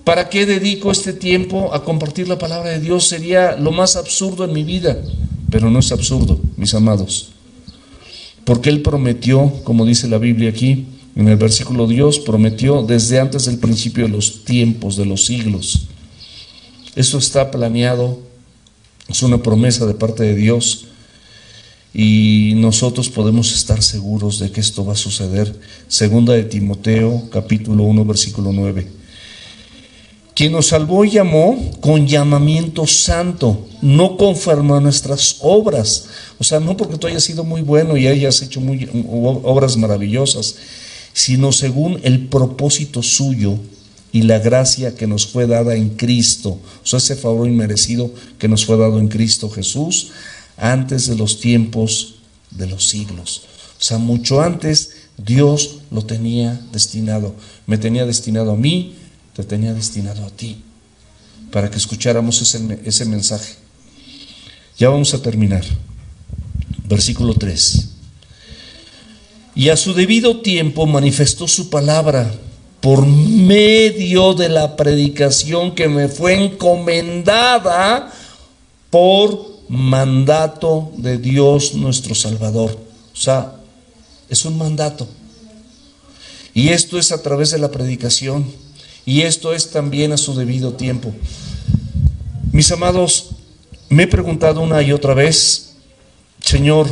¿Para qué dedico este tiempo a compartir la palabra de Dios? Sería lo más absurdo en mi vida. Pero no es absurdo, mis amados, porque Él prometió, como dice la Biblia aquí en el versículo, Dios prometió desde antes del principio de los tiempos, de los siglos. Eso está planeado, es una promesa de parte de Dios, y nosotros podemos estar seguros de que esto va a suceder. Segunda de Timoteo capítulo 1 versículo 9. Quien nos salvó y llamó con llamamiento santo, no conforme a nuestras obras. O sea, no porque tú hayas sido muy bueno y hayas hecho obras maravillosas, sino según el propósito suyo y la gracia que nos fue dada en Cristo. O sea, ese favor inmerecido que nos fue dado en Cristo Jesús antes de los tiempos de los siglos. O sea, mucho antes Dios lo tenía destinado. Me tenía destinado a mí, te tenía destinado a ti, para que escucháramos ese mensaje. Ya vamos a terminar. Versículo 3. Y a su debido tiempo manifestó su palabra por medio de la predicación que me fue encomendada por mandato de Dios nuestro Salvador. O sea, es un mandato. Y esto es a través de la predicación. Y esto es también a su debido tiempo. Mis amados, me he preguntado una y otra vez, Señor,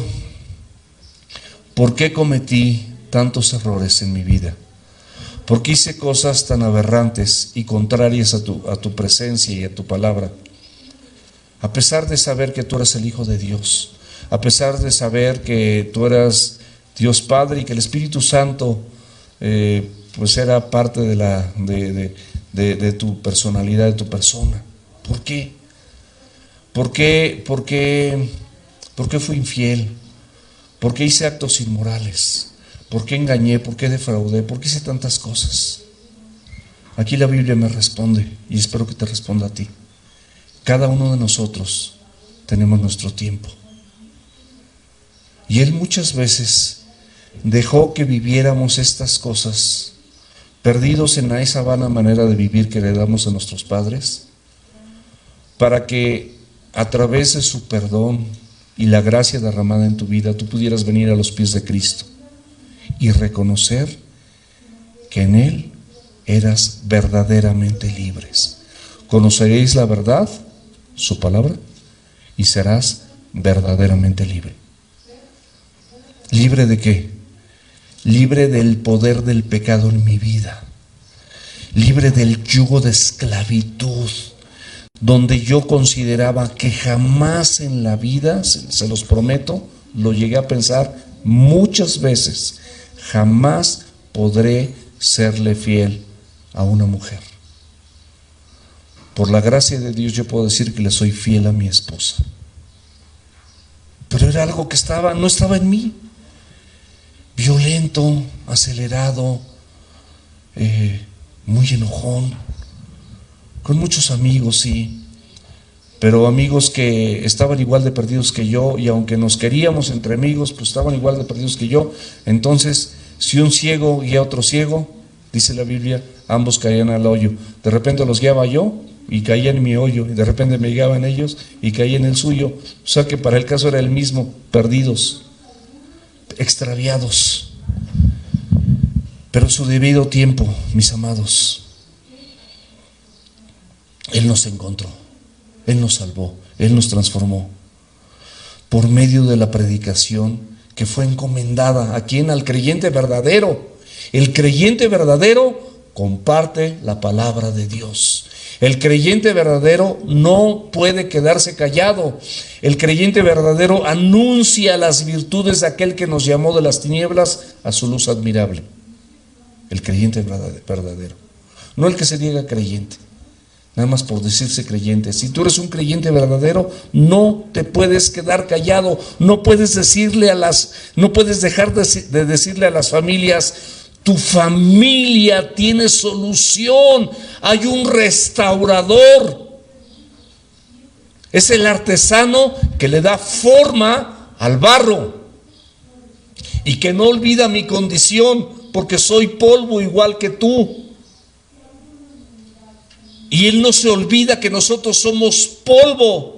¿por qué cometí tantos errores en mi vida? ¿Por qué hice cosas tan aberrantes y contrarias a tu presencia y a tu palabra? A pesar de saber que tú eres el Hijo de Dios, a pesar de saber que tú eras Dios Padre y que el Espíritu Santo pues era parte de tu personalidad, de tu persona. ¿Por qué? ¿Por qué fui infiel? ¿Por qué hice actos inmorales? ¿Por qué engañé? ¿Por qué defraudé? ¿Por qué hice tantas cosas? Aquí la Biblia me responde y espero que te responda a ti. Cada uno de nosotros tenemos nuestro tiempo. Y Él muchas veces dejó que viviéramos estas cosas, perdidos en esa vana manera de vivir que le damos a nuestros padres, para que a través de su perdón y la gracia derramada en tu vida, tú pudieras venir a los pies de Cristo y reconocer que en Él eras verdaderamente libres. Conoceréis la verdad, su palabra, y serás verdaderamente libre. ¿Libre de qué? Libre del poder del pecado en mi vida, libre del yugo de esclavitud, donde yo consideraba que jamás en la vida, se los prometo, lo llegué a pensar muchas veces, jamás podré serle fiel a una mujer. Por la gracia de Dios yo puedo decir que le soy fiel a mi esposa, pero era algo que no estaba en mí. Violento, acelerado, muy enojón, con muchos amigos, sí, pero amigos que estaban igual de perdidos que yo, y aunque nos queríamos entre amigos, pues estaban igual de perdidos que yo. Entonces, si un ciego guía a otro ciego, dice la Biblia, ambos caían al hoyo. De repente los guiaba yo y caía en mi hoyo, y de repente me guiaban ellos y caía en el suyo. O sea que para el caso era el mismo, perdidos, extraviados. Pero a su debido tiempo, mis amados, Él nos encontró, Él nos salvó, Él nos transformó por medio de la predicación que fue encomendada a quien, al creyente verdadero. El creyente verdadero comparte la palabra de Dios. El creyente verdadero no puede quedarse callado. El creyente verdadero anuncia las virtudes de aquel que nos llamó de las tinieblas a su luz admirable. El creyente verdadero, no el que se diga creyente, nada más por decirse creyente. Si tú eres un creyente verdadero, no te puedes quedar callado, no puedes dejar de decirle a las familias: tu familia tiene solución, hay un restaurador. Es el artesano que le da forma al barro y que no olvida mi condición, porque soy polvo igual que tú. Y Él no se olvida que nosotros somos polvo.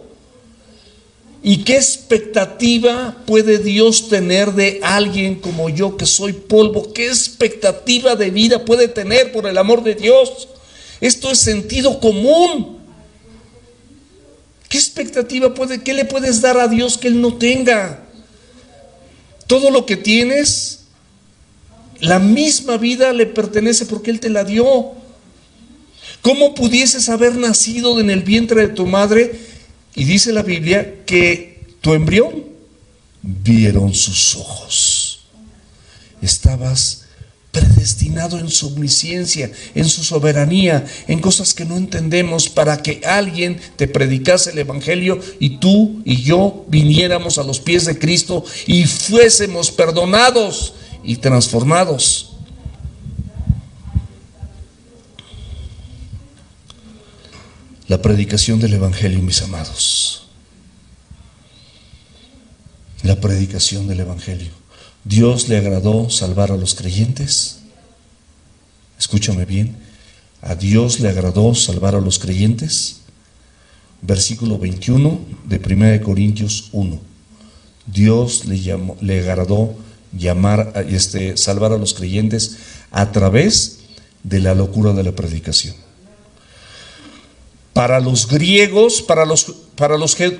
¿Y qué expectativa puede Dios tener de alguien como yo que soy polvo? ¿Qué expectativa de vida puede tener, por el amor de Dios? Esto es sentido común. ¿Qué expectativa qué le puedes dar a Dios que Él no tenga? Todo lo que tienes, la misma vida le pertenece porque Él te la dio. ¿Cómo pudieses haber nacido en el vientre de tu madre? Y dice la Biblia que tu embrión vieron sus ojos. Estabas predestinado en su omnisciencia, en su soberanía, en cosas que no entendemos, para que alguien te predicase el evangelio y tú y yo viniéramos a los pies de Cristo y fuésemos perdonados y transformados. La predicación del evangelio, mis amados. La predicación del evangelio. Dios le agradó salvar a los creyentes. Escúchame bien. A Dios le agradó salvar a los creyentes. Versículo 21 de 1 Corintios 1. Dios le agradó salvar a los creyentes a través de la locura de la predicación. Para los griegos, para los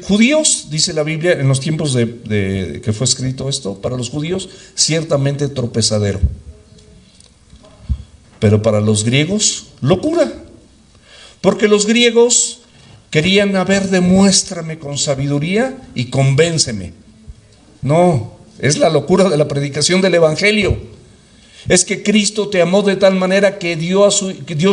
judíos, dice la Biblia, en los tiempos de que fue escrito esto, para los judíos, ciertamente tropezadero. Pero para los griegos, locura. Porque los griegos querían, demuéstrame con sabiduría y convénceme. No, es la locura de la predicación del Evangelio. Es que Cristo te amó de tal manera que Dios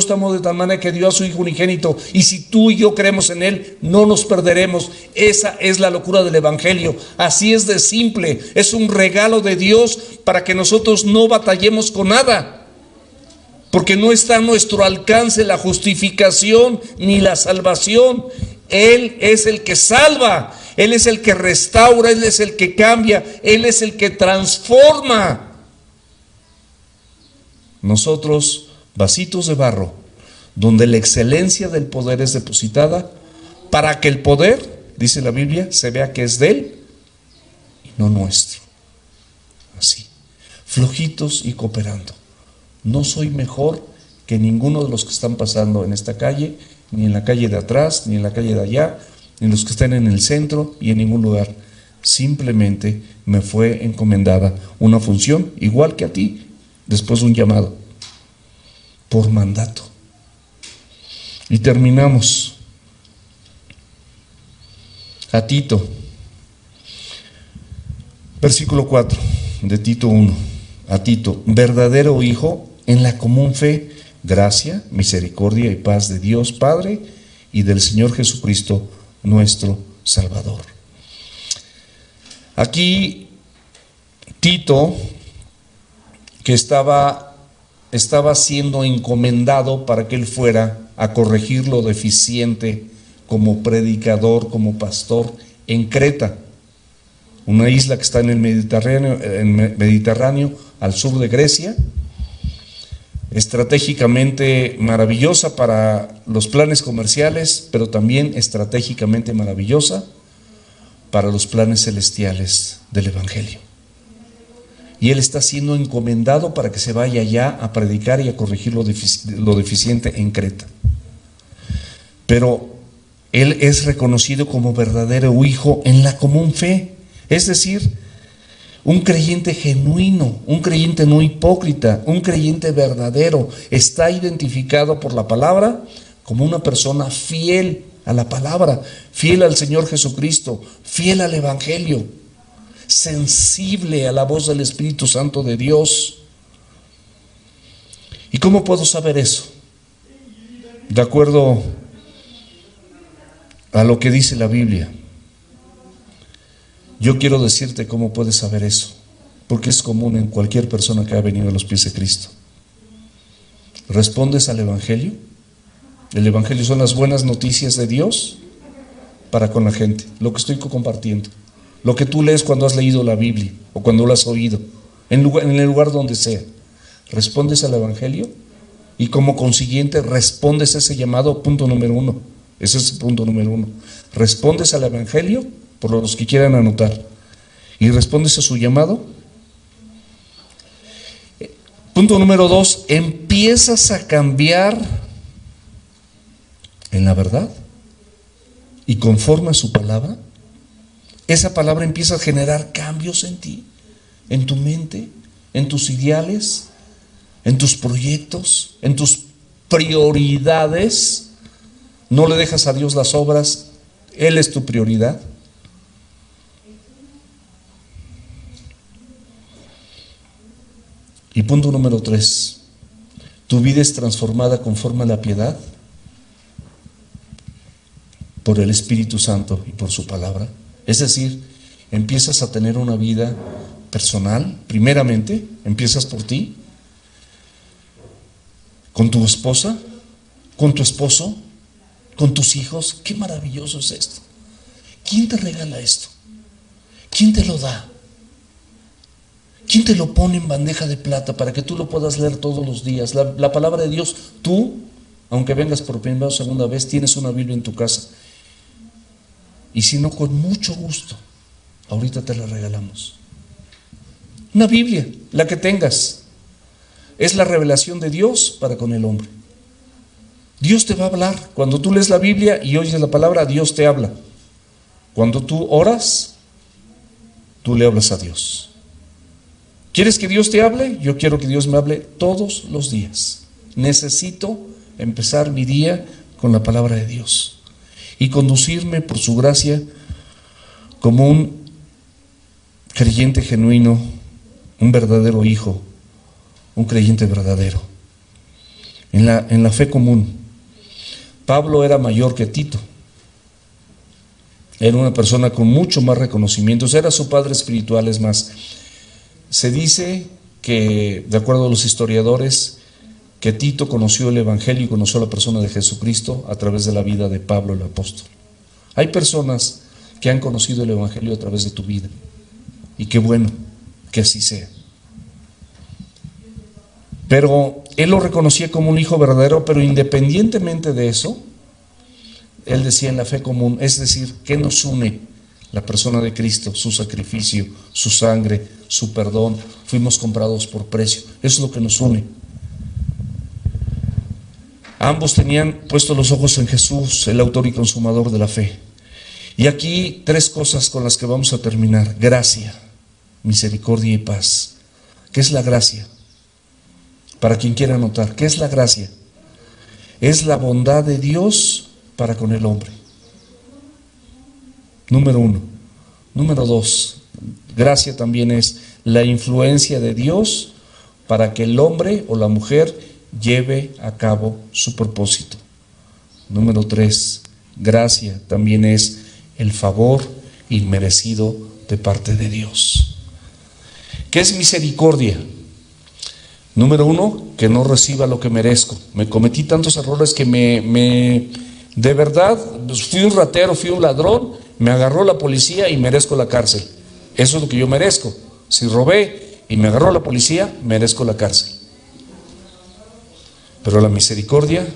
te amó de tal manera que dio a su Hijo unigénito. Y si tú y yo creemos en Él, no nos perderemos. Esa es la locura del Evangelio. Así es de simple. Es un regalo de Dios para que nosotros no batallemos con nada. Porque no está a nuestro alcance la justificación ni la salvación. Él es el que salva. Él es el que restaura. Él es el que cambia. Él es el que transforma. Nosotros, vasitos de barro, donde la excelencia del poder es depositada, para que el poder, dice la Biblia, se vea que es de Él y no nuestro. Así, flojitos y cooperando. No soy mejor que ninguno de los que están pasando en esta calle, ni en la calle de atrás, ni en la calle de allá, ni los que están en el centro y en ningún lugar. Simplemente me fue encomendada una función igual que a ti, después de un llamado, por mandato. Y terminamos. A Tito, versículo 4 de Tito 1. A Tito, verdadero hijo, en la común fe, gracia, misericordia y paz de Dios Padre y del Señor Jesucristo, nuestro Salvador. Aquí Tito, que estaba siendo encomendado para que él fuera a corregir lo deficiente como predicador, como pastor en Creta, una isla que está en el Mediterráneo al sur de Grecia, estratégicamente maravillosa para los planes comerciales, pero también estratégicamente maravillosa para los planes celestiales del Evangelio. Y él está siendo encomendado para que se vaya allá a predicar y a corregir lo deficiente en Creta. Pero él es reconocido como verdadero hijo en la común fe, es decir, un creyente genuino, un creyente no hipócrita, un creyente verdadero. Está identificado por la palabra como una persona fiel a la palabra, fiel al Señor Jesucristo, fiel al Evangelio, sensible a la voz del Espíritu Santo de Dios. ¿Y cómo puedo saber eso? De acuerdo a lo que dice la Biblia. Yo quiero decirte cómo puedes saber eso, porque es común en cualquier persona que ha venido a los pies de Cristo. ¿Respondes al Evangelio? El Evangelio son las buenas noticias de Dios para con la gente, lo que estoy compartiendo, lo que tú lees cuando has leído la Biblia o cuando lo has oído, en el lugar donde sea. ¿Respondes al Evangelio? Y como consiguiente respondes a ese llamado. Punto número 1. Ese es el punto número 1. ¿Respondes al Evangelio? Por los que quieran anotar. ¿Y respondes a su llamado? Punto número 2. ¿Empiezas a cambiar en la verdad y conforme a su palabra? Esa palabra empieza a generar cambios en ti, en tu mente, en tus ideales, en tus proyectos, en tus prioridades. No le dejas a Dios las obras, Él es tu prioridad. Y punto número 3, tu vida es transformada conforme a la piedad por el Espíritu Santo y por su palabra. Es decir, empiezas a tener una vida personal, primeramente, empiezas por ti, con tu esposa, con tu esposo, con tus hijos. Qué maravilloso es esto. ¿Quién te regala esto? ¿Quién te lo da? ¿Quién te lo pone en bandeja de plata para que tú lo puedas leer todos los días? La palabra de Dios, tú, aunque vengas por primera o segunda vez, tienes una Biblia en tu casa. Y si no, con mucho gusto, ahorita te la regalamos. Una Biblia, la que tengas. Es la revelación de Dios para con el hombre. Dios te va a hablar. Cuando tú lees la Biblia y oyes la palabra, Dios te habla. Cuando tú oras, tú le hablas a Dios. ¿Quieres que Dios te hable? Yo quiero que Dios me hable todos los días. Necesito empezar mi día con la palabra de Dios y conducirme por su gracia como un creyente genuino, un verdadero hijo, un creyente verdadero. En la fe común, Pablo era mayor que Tito. Era una persona con mucho más reconocimientos, era su padre espiritual. Es más, se dice que, de acuerdo a los historiadores, que Tito conoció el Evangelio y conoció la persona de Jesucristo a través de la vida de Pablo el apóstol. Hay personas que han conocido el Evangelio a través de tu vida, y qué bueno que así sea. Pero él lo reconocía como un hijo verdadero, pero independientemente de eso, él decía en la fe común, es decir, ¿qué nos une? La persona de Cristo, su sacrificio, su sangre, su perdón. Fuimos comprados por precio. Eso es lo que nos une. Ambos tenían puestos los ojos en Jesús, el autor y consumador de la fe. Y aquí tres cosas con las que vamos a terminar: gracia, misericordia y paz. ¿Qué es la gracia? Para quien quiera anotar, ¿qué es la gracia? Es la bondad de Dios para con el hombre. Número 1. Número 2, gracia también es la influencia de Dios para que el hombre o la mujer lleve a cabo su propósito. Número 3, gracia también es el favor inmerecido de parte de Dios. ¿Qué es misericordia? Número 1, que no reciba lo que merezco. Me cometí tantos errores que de verdad, fui un ratero, fui un ladrón, me agarró la policía y merezco la cárcel. Eso es lo que yo merezco. Si robé y me agarró la policía, merezco la cárcel. Pero la misericordia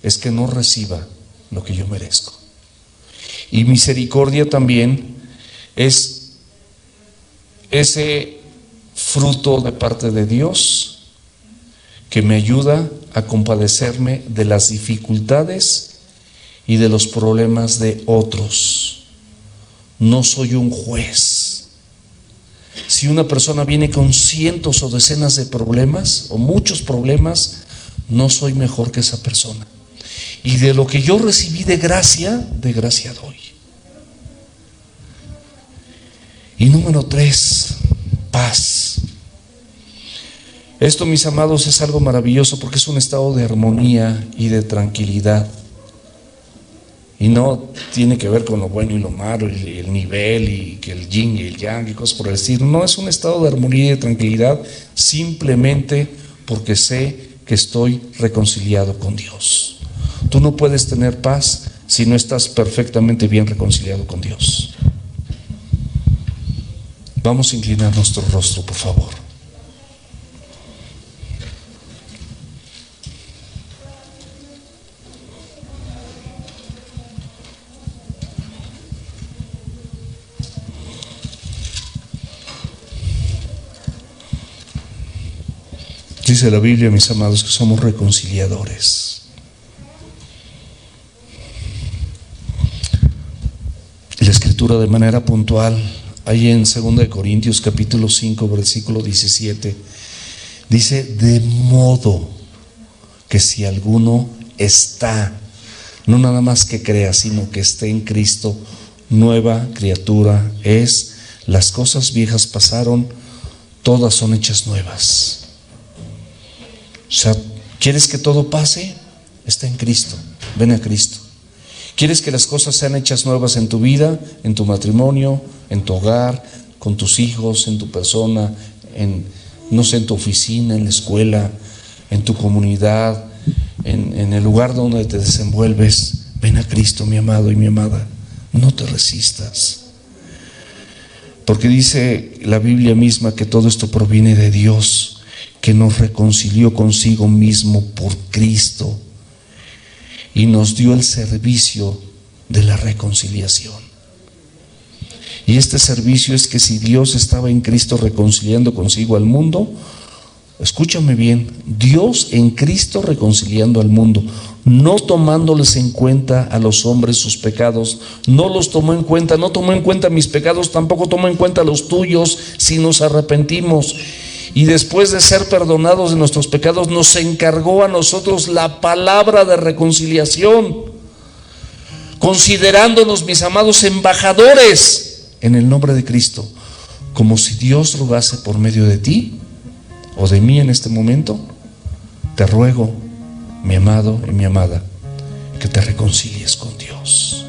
es que no reciba lo que yo merezco. Y misericordia también es ese fruto de parte de Dios que me ayuda a compadecerme de las dificultades y de los problemas de otros. No soy un juez. Si una persona viene con cientos o decenas de problemas o muchos problemas, no soy mejor que esa persona. Y de lo que yo recibí de gracia doy. Y número 3, paz. Esto, mis amados, es algo maravilloso porque es un estado de armonía y de tranquilidad. Y no tiene que ver con lo bueno y lo malo, y el nivel, y que el yin y el yang y cosas por el estilo. No, es un estado de armonía y de tranquilidad simplemente porque sé que estoy reconciliado con Dios. Tú no puedes tener paz si no estás perfectamente bien reconciliado con Dios. Vamos a inclinar nuestro rostro, por favor. Dice la Biblia, mis amados, que somos reconciliadores. La Escritura de manera puntual, ahí en 2 Corintios capítulo 5, versículo 17, dice: de modo que si alguno está, no nada más que crea, sino que esté en Cristo, nueva criatura es. Las cosas viejas pasaron, todas son hechas nuevas. O sea, ¿quieres que todo pase? Está en Cristo, ven a Cristo. ¿Quieres que las cosas sean hechas nuevas en tu vida, en tu matrimonio, en tu hogar, con tus hijos, en tu persona, en tu oficina, en la escuela, en tu comunidad, en el lugar donde te desenvuelves? Ven a Cristo, mi amado y mi amada. No te resistas. Porque dice la Biblia misma que todo esto proviene de Dios, que nos reconcilió consigo mismo por Cristo y nos dio el servicio de la reconciliación. Y este servicio es que si Dios estaba en Cristo reconciliando consigo al mundo, escúchame bien, Dios en Cristo reconciliando al mundo, no tomándoles en cuenta a los hombres sus pecados, no los tomó en cuenta, no tomó en cuenta mis pecados, tampoco tomó en cuenta los tuyos si nos arrepentimos. Y después de ser perdonados de nuestros pecados, nos encargó a nosotros la palabra de reconciliación, considerándonos, mis amados, embajadores en el nombre de Cristo, como si Dios rogase por medio de ti o de mí en este momento. Te ruego, mi amado y mi amada, que te reconcilies con Dios.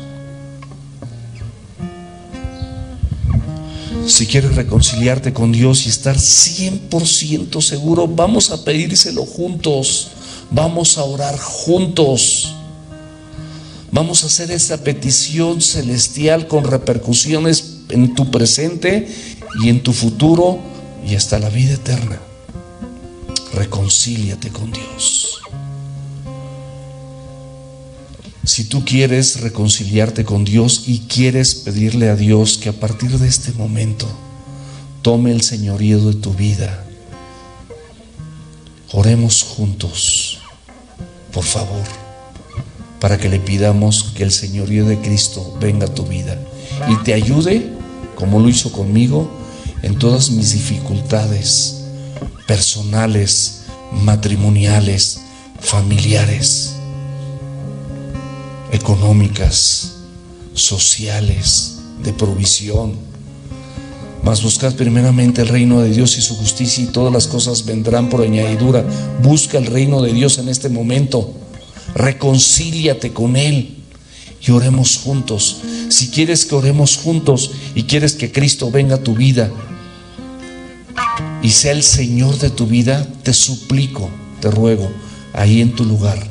Si quieres reconciliarte con Dios y estar 100% seguro, vamos a pedírselo juntos, vamos a orar juntos, vamos a hacer esa petición celestial con repercusiones en tu presente y en tu futuro y hasta la vida eterna. Reconcíliate con Dios. Si tú quieres reconciliarte con Dios y quieres pedirle a Dios que a partir de este momento tome el señorío de tu vida, oremos juntos, por favor, para que le pidamos que el señorío de Cristo venga a tu vida y te ayude, como lo hizo conmigo, en todas mis dificultades personales, matrimoniales, familiares, económicas, sociales, de provisión. Mas buscad primeramente el reino de Dios y su justicia, y todas las cosas vendrán por añadidura. Busca el reino de Dios en este momento, reconcíliate con Él y oremos juntos. Si quieres que oremos juntos y quieres que Cristo venga a tu vida y sea el Señor de tu vida, te suplico, te ruego, ahí en tu lugar,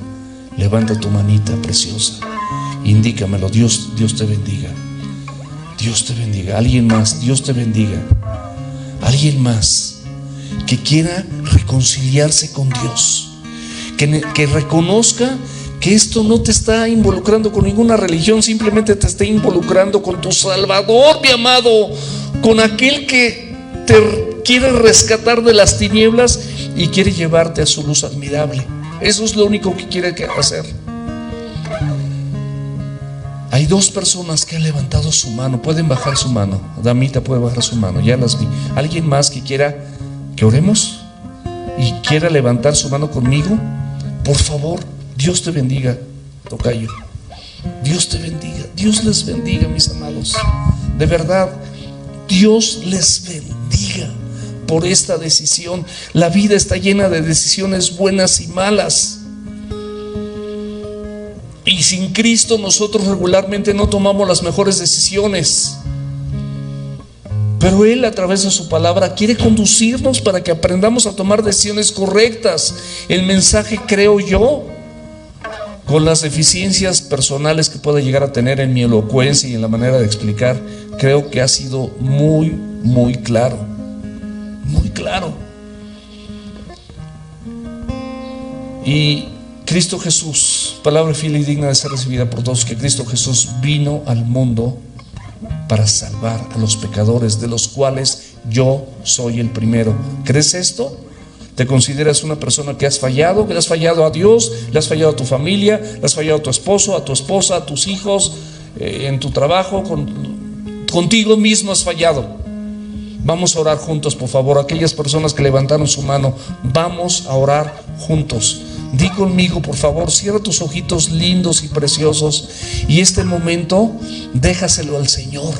levanta tu manita preciosa, indícamelo. Dios te bendiga. Dios te bendiga. Alguien más, Dios te bendiga. Alguien más que quiera reconciliarse con Dios, que reconozca que esto no te está involucrando con ninguna religión, simplemente te está involucrando con tu Salvador, mi amado, con aquel que te quiere rescatar de las tinieblas y quiere llevarte a su luz admirable. Eso es lo único que quiere hacer. Hay dos personas que han levantado su mano. Pueden bajar su mano. Damita puede bajar su mano, ya las vi. ¿Alguien más que quiera que oremos y quiera levantar su mano conmigo? Por favor, Dios te bendiga, tocayo. Dios te bendiga. Dios les bendiga, mis amados. De verdad, Dios les bendiga por esta decisión. La vida está llena de decisiones buenas y malas. Y sin Cristo nosotros regularmente no tomamos las mejores decisiones. Pero Él, a través de su palabra, quiere conducirnos para que aprendamos a tomar decisiones correctas. El mensaje, creo yo, con las deficiencias personales que pueda llegar a tener en mi elocuencia y en la manera de explicar, creo que ha sido muy, muy claro. Muy claro. Y Cristo Jesús, palabra fiel y digna de ser recibida por todos, que Cristo Jesús vino al mundo para salvar a los pecadores, de los cuales yo soy el primero. ¿Crees esto? ¿Te consideras una persona que has fallado? ¿Que le has fallado a Dios? ¿Le has fallado a tu familia? ¿Le has fallado a tu esposo, a tu esposa, a tus hijos, en tu trabajo? Contigo mismo has fallado. Vamos a orar juntos, por favor. Aquellas personas que levantaron su mano, vamos a orar juntos. Di conmigo, por favor, cierra tus ojitos lindos y preciosos y este momento déjaselo al Señor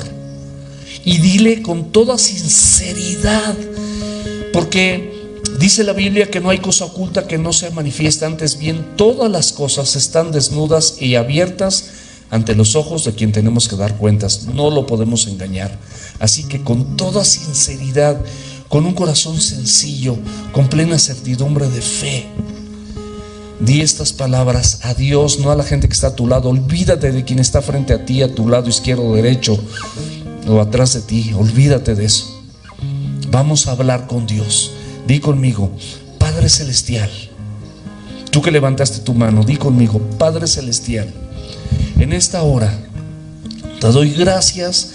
y dile con toda sinceridad, porque dice la Biblia que no hay cosa oculta que no se manifiesta, antes bien todas las cosas están desnudas y abiertas ante los ojos de quien tenemos que dar cuentas. No lo podemos engañar. Así que con toda sinceridad, con un corazón sencillo, con plena certidumbre de fe, di estas palabras a Dios, no a la gente que está a tu lado. Olvídate de quien está frente a ti, a tu lado izquierdo o derecho. o atrás de ti. Olvídate de eso. Vamos a hablar con Dios. Di conmigo: Padre Celestial. Tú que levantaste tu mano, di conmigo: Padre Celestial, en esta hora te doy gracias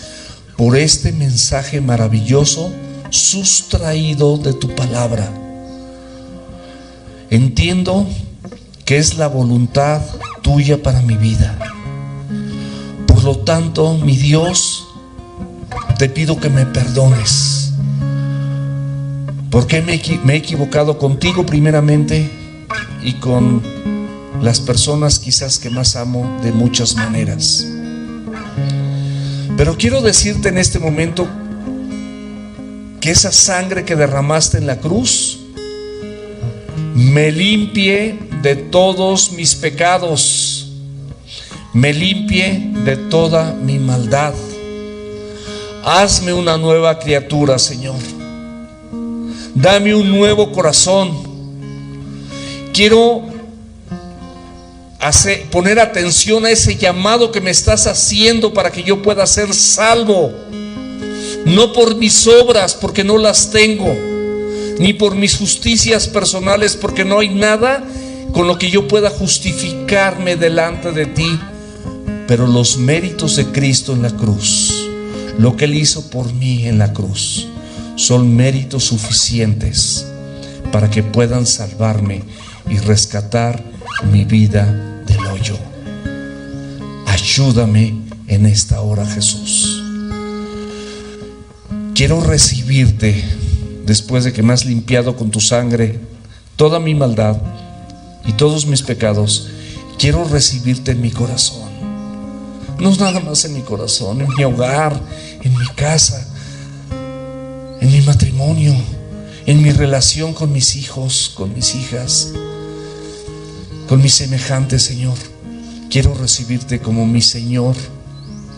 por este mensaje maravilloso sustraído de tu palabra. Entiendo que es la voluntad tuya para mi vida. Por lo tanto, mi Dios, te pido que me perdones, porque me he equivocado contigo primeramente y con las personas quizás que más amo de muchas maneras. Pero quiero decirte en este momento que esa sangre que derramaste en la cruz me limpie de todos mis pecados, me limpie de toda mi maldad. Hazme una nueva criatura, Señor. Dame un nuevo corazón. Quiero poner atención a ese llamado que me estás haciendo para que yo pueda ser salvo. No por mis obras, porque no las tengo, ni por mis justicias personales, porque no hay nada con lo que yo pueda justificarme delante de ti, pero los méritos de Cristo en la cruz, lo que Él hizo por mí en la cruz, son méritos suficientes para que puedan salvarme y rescatar mi vida del hoyo. Ayúdame en esta hora, Jesús. Quiero recibirte después de que me has limpiado con tu sangre toda mi maldad y todos mis pecados. Quiero recibirte en mi corazón. No nada más en mi corazón, en mi hogar, en mi casa, en mi matrimonio, en mi relación con mis hijos, con mis hijas, con mis semejantes, Señor. Quiero recibirte como mi Señor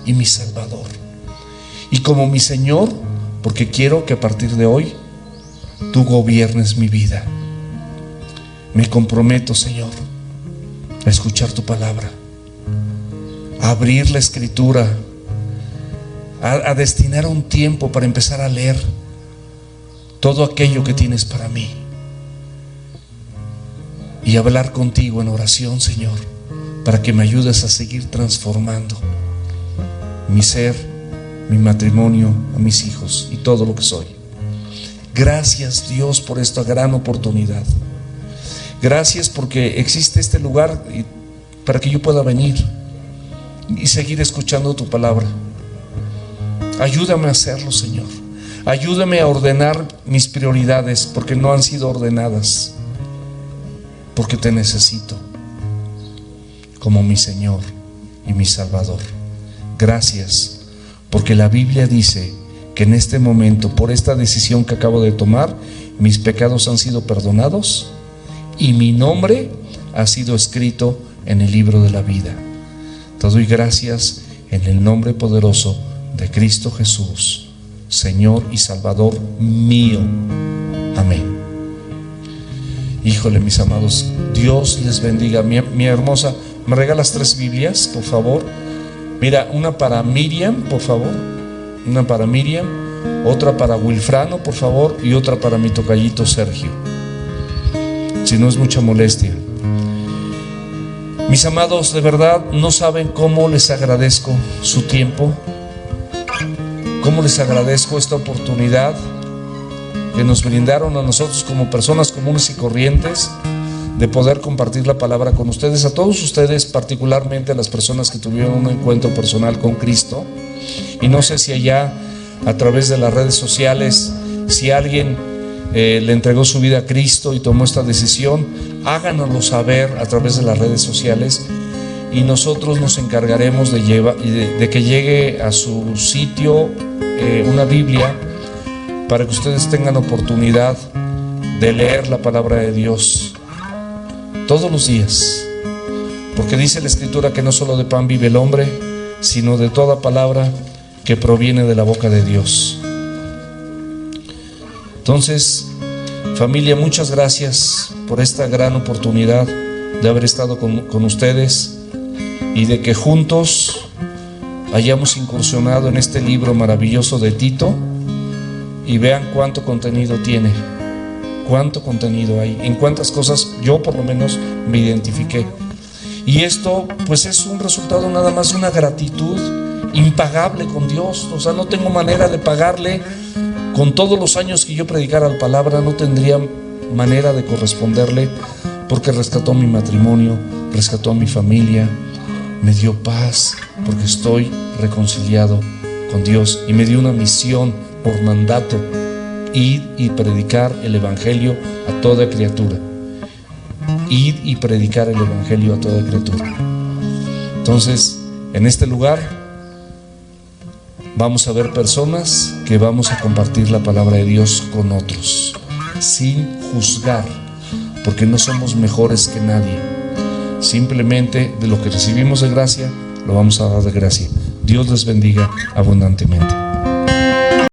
y mi Salvador. Y como mi Señor, porque quiero que a partir de hoy tú gobiernes mi vida. Me comprometo, Señor, a escuchar tu palabra, a abrir la Escritura, a destinar un tiempo para empezar a leer todo aquello que tienes para mí y hablar contigo en oración, Señor, para que me ayudes a seguir transformando mi ser, mi matrimonio, a mis hijos y todo lo que soy. Gracias, Dios, por esta gran oportunidad. Gracias porque existe este lugar para que yo pueda venir y seguir escuchando tu palabra. Ayúdame a hacerlo, Señor. Ayúdame a ordenar mis prioridades, porque no han sido ordenadas, porque te necesito como mi Señor y mi Salvador. Gracias, porque la Biblia dice que en este momento, por esta decisión que acabo de tomar, mis pecados han sido perdonados y mi nombre ha sido escrito en el libro de la vida. Te doy gracias en el nombre poderoso de Cristo Jesús, Señor y Salvador mío. Amén. Híjole, mis amados, Dios les bendiga. Mi hermosa, ¿me regalas 3 Biblias, por favor? Mira, una para Miriam, por favor. Una para Miriam, otra para Wilfrano, por favor, y otra para mi tocallito Sergio, si no es mucha molestia. Mis amados, de verdad no saben cómo les agradezco su tiempo, cómo les agradezco esta oportunidad que nos brindaron a nosotros como personas comunes y corrientes de poder compartir la palabra con ustedes, a todos ustedes, particularmente a las personas que tuvieron un encuentro personal con Cristo. Y no sé si allá a través de las redes sociales, si alguien le entregó su vida a Cristo y tomó esta decisión, háganoslo saber a través de las redes sociales y nosotros nos encargaremos de que llegue a su sitio una Biblia para que ustedes tengan oportunidad de leer la palabra de Dios todos los días, porque dice la Escritura que no solo de pan vive el hombre, sino de toda palabra que proviene de la boca de Dios. Entonces, familia, muchas gracias por esta gran oportunidad de haber estado con ustedes y de que juntos hayamos incursionado en este libro maravilloso de Tito y vean cuánto contenido tiene, cuánto contenido hay, en cuántas cosas yo por lo menos me identifiqué. Y esto pues es un resultado nada más de una gratitud impagable con Dios. O sea, no tengo manera de pagarle. Con todos los años que yo predicara la palabra, no tendría manera de corresponderle, porque rescató mi matrimonio, rescató a mi familia, me dio paz porque estoy reconciliado con Dios, y me dio una misión por mandato: ir y predicar el evangelio a toda criatura. Ir y predicar el evangelio a toda criatura. Entonces, en este lugar vamos a ver personas que vamos a compartir la palabra de Dios con otros, sin juzgar, porque no somos mejores que nadie. Simplemente de lo que recibimos de gracia, lo vamos a dar de gracia. Dios les bendiga abundantemente.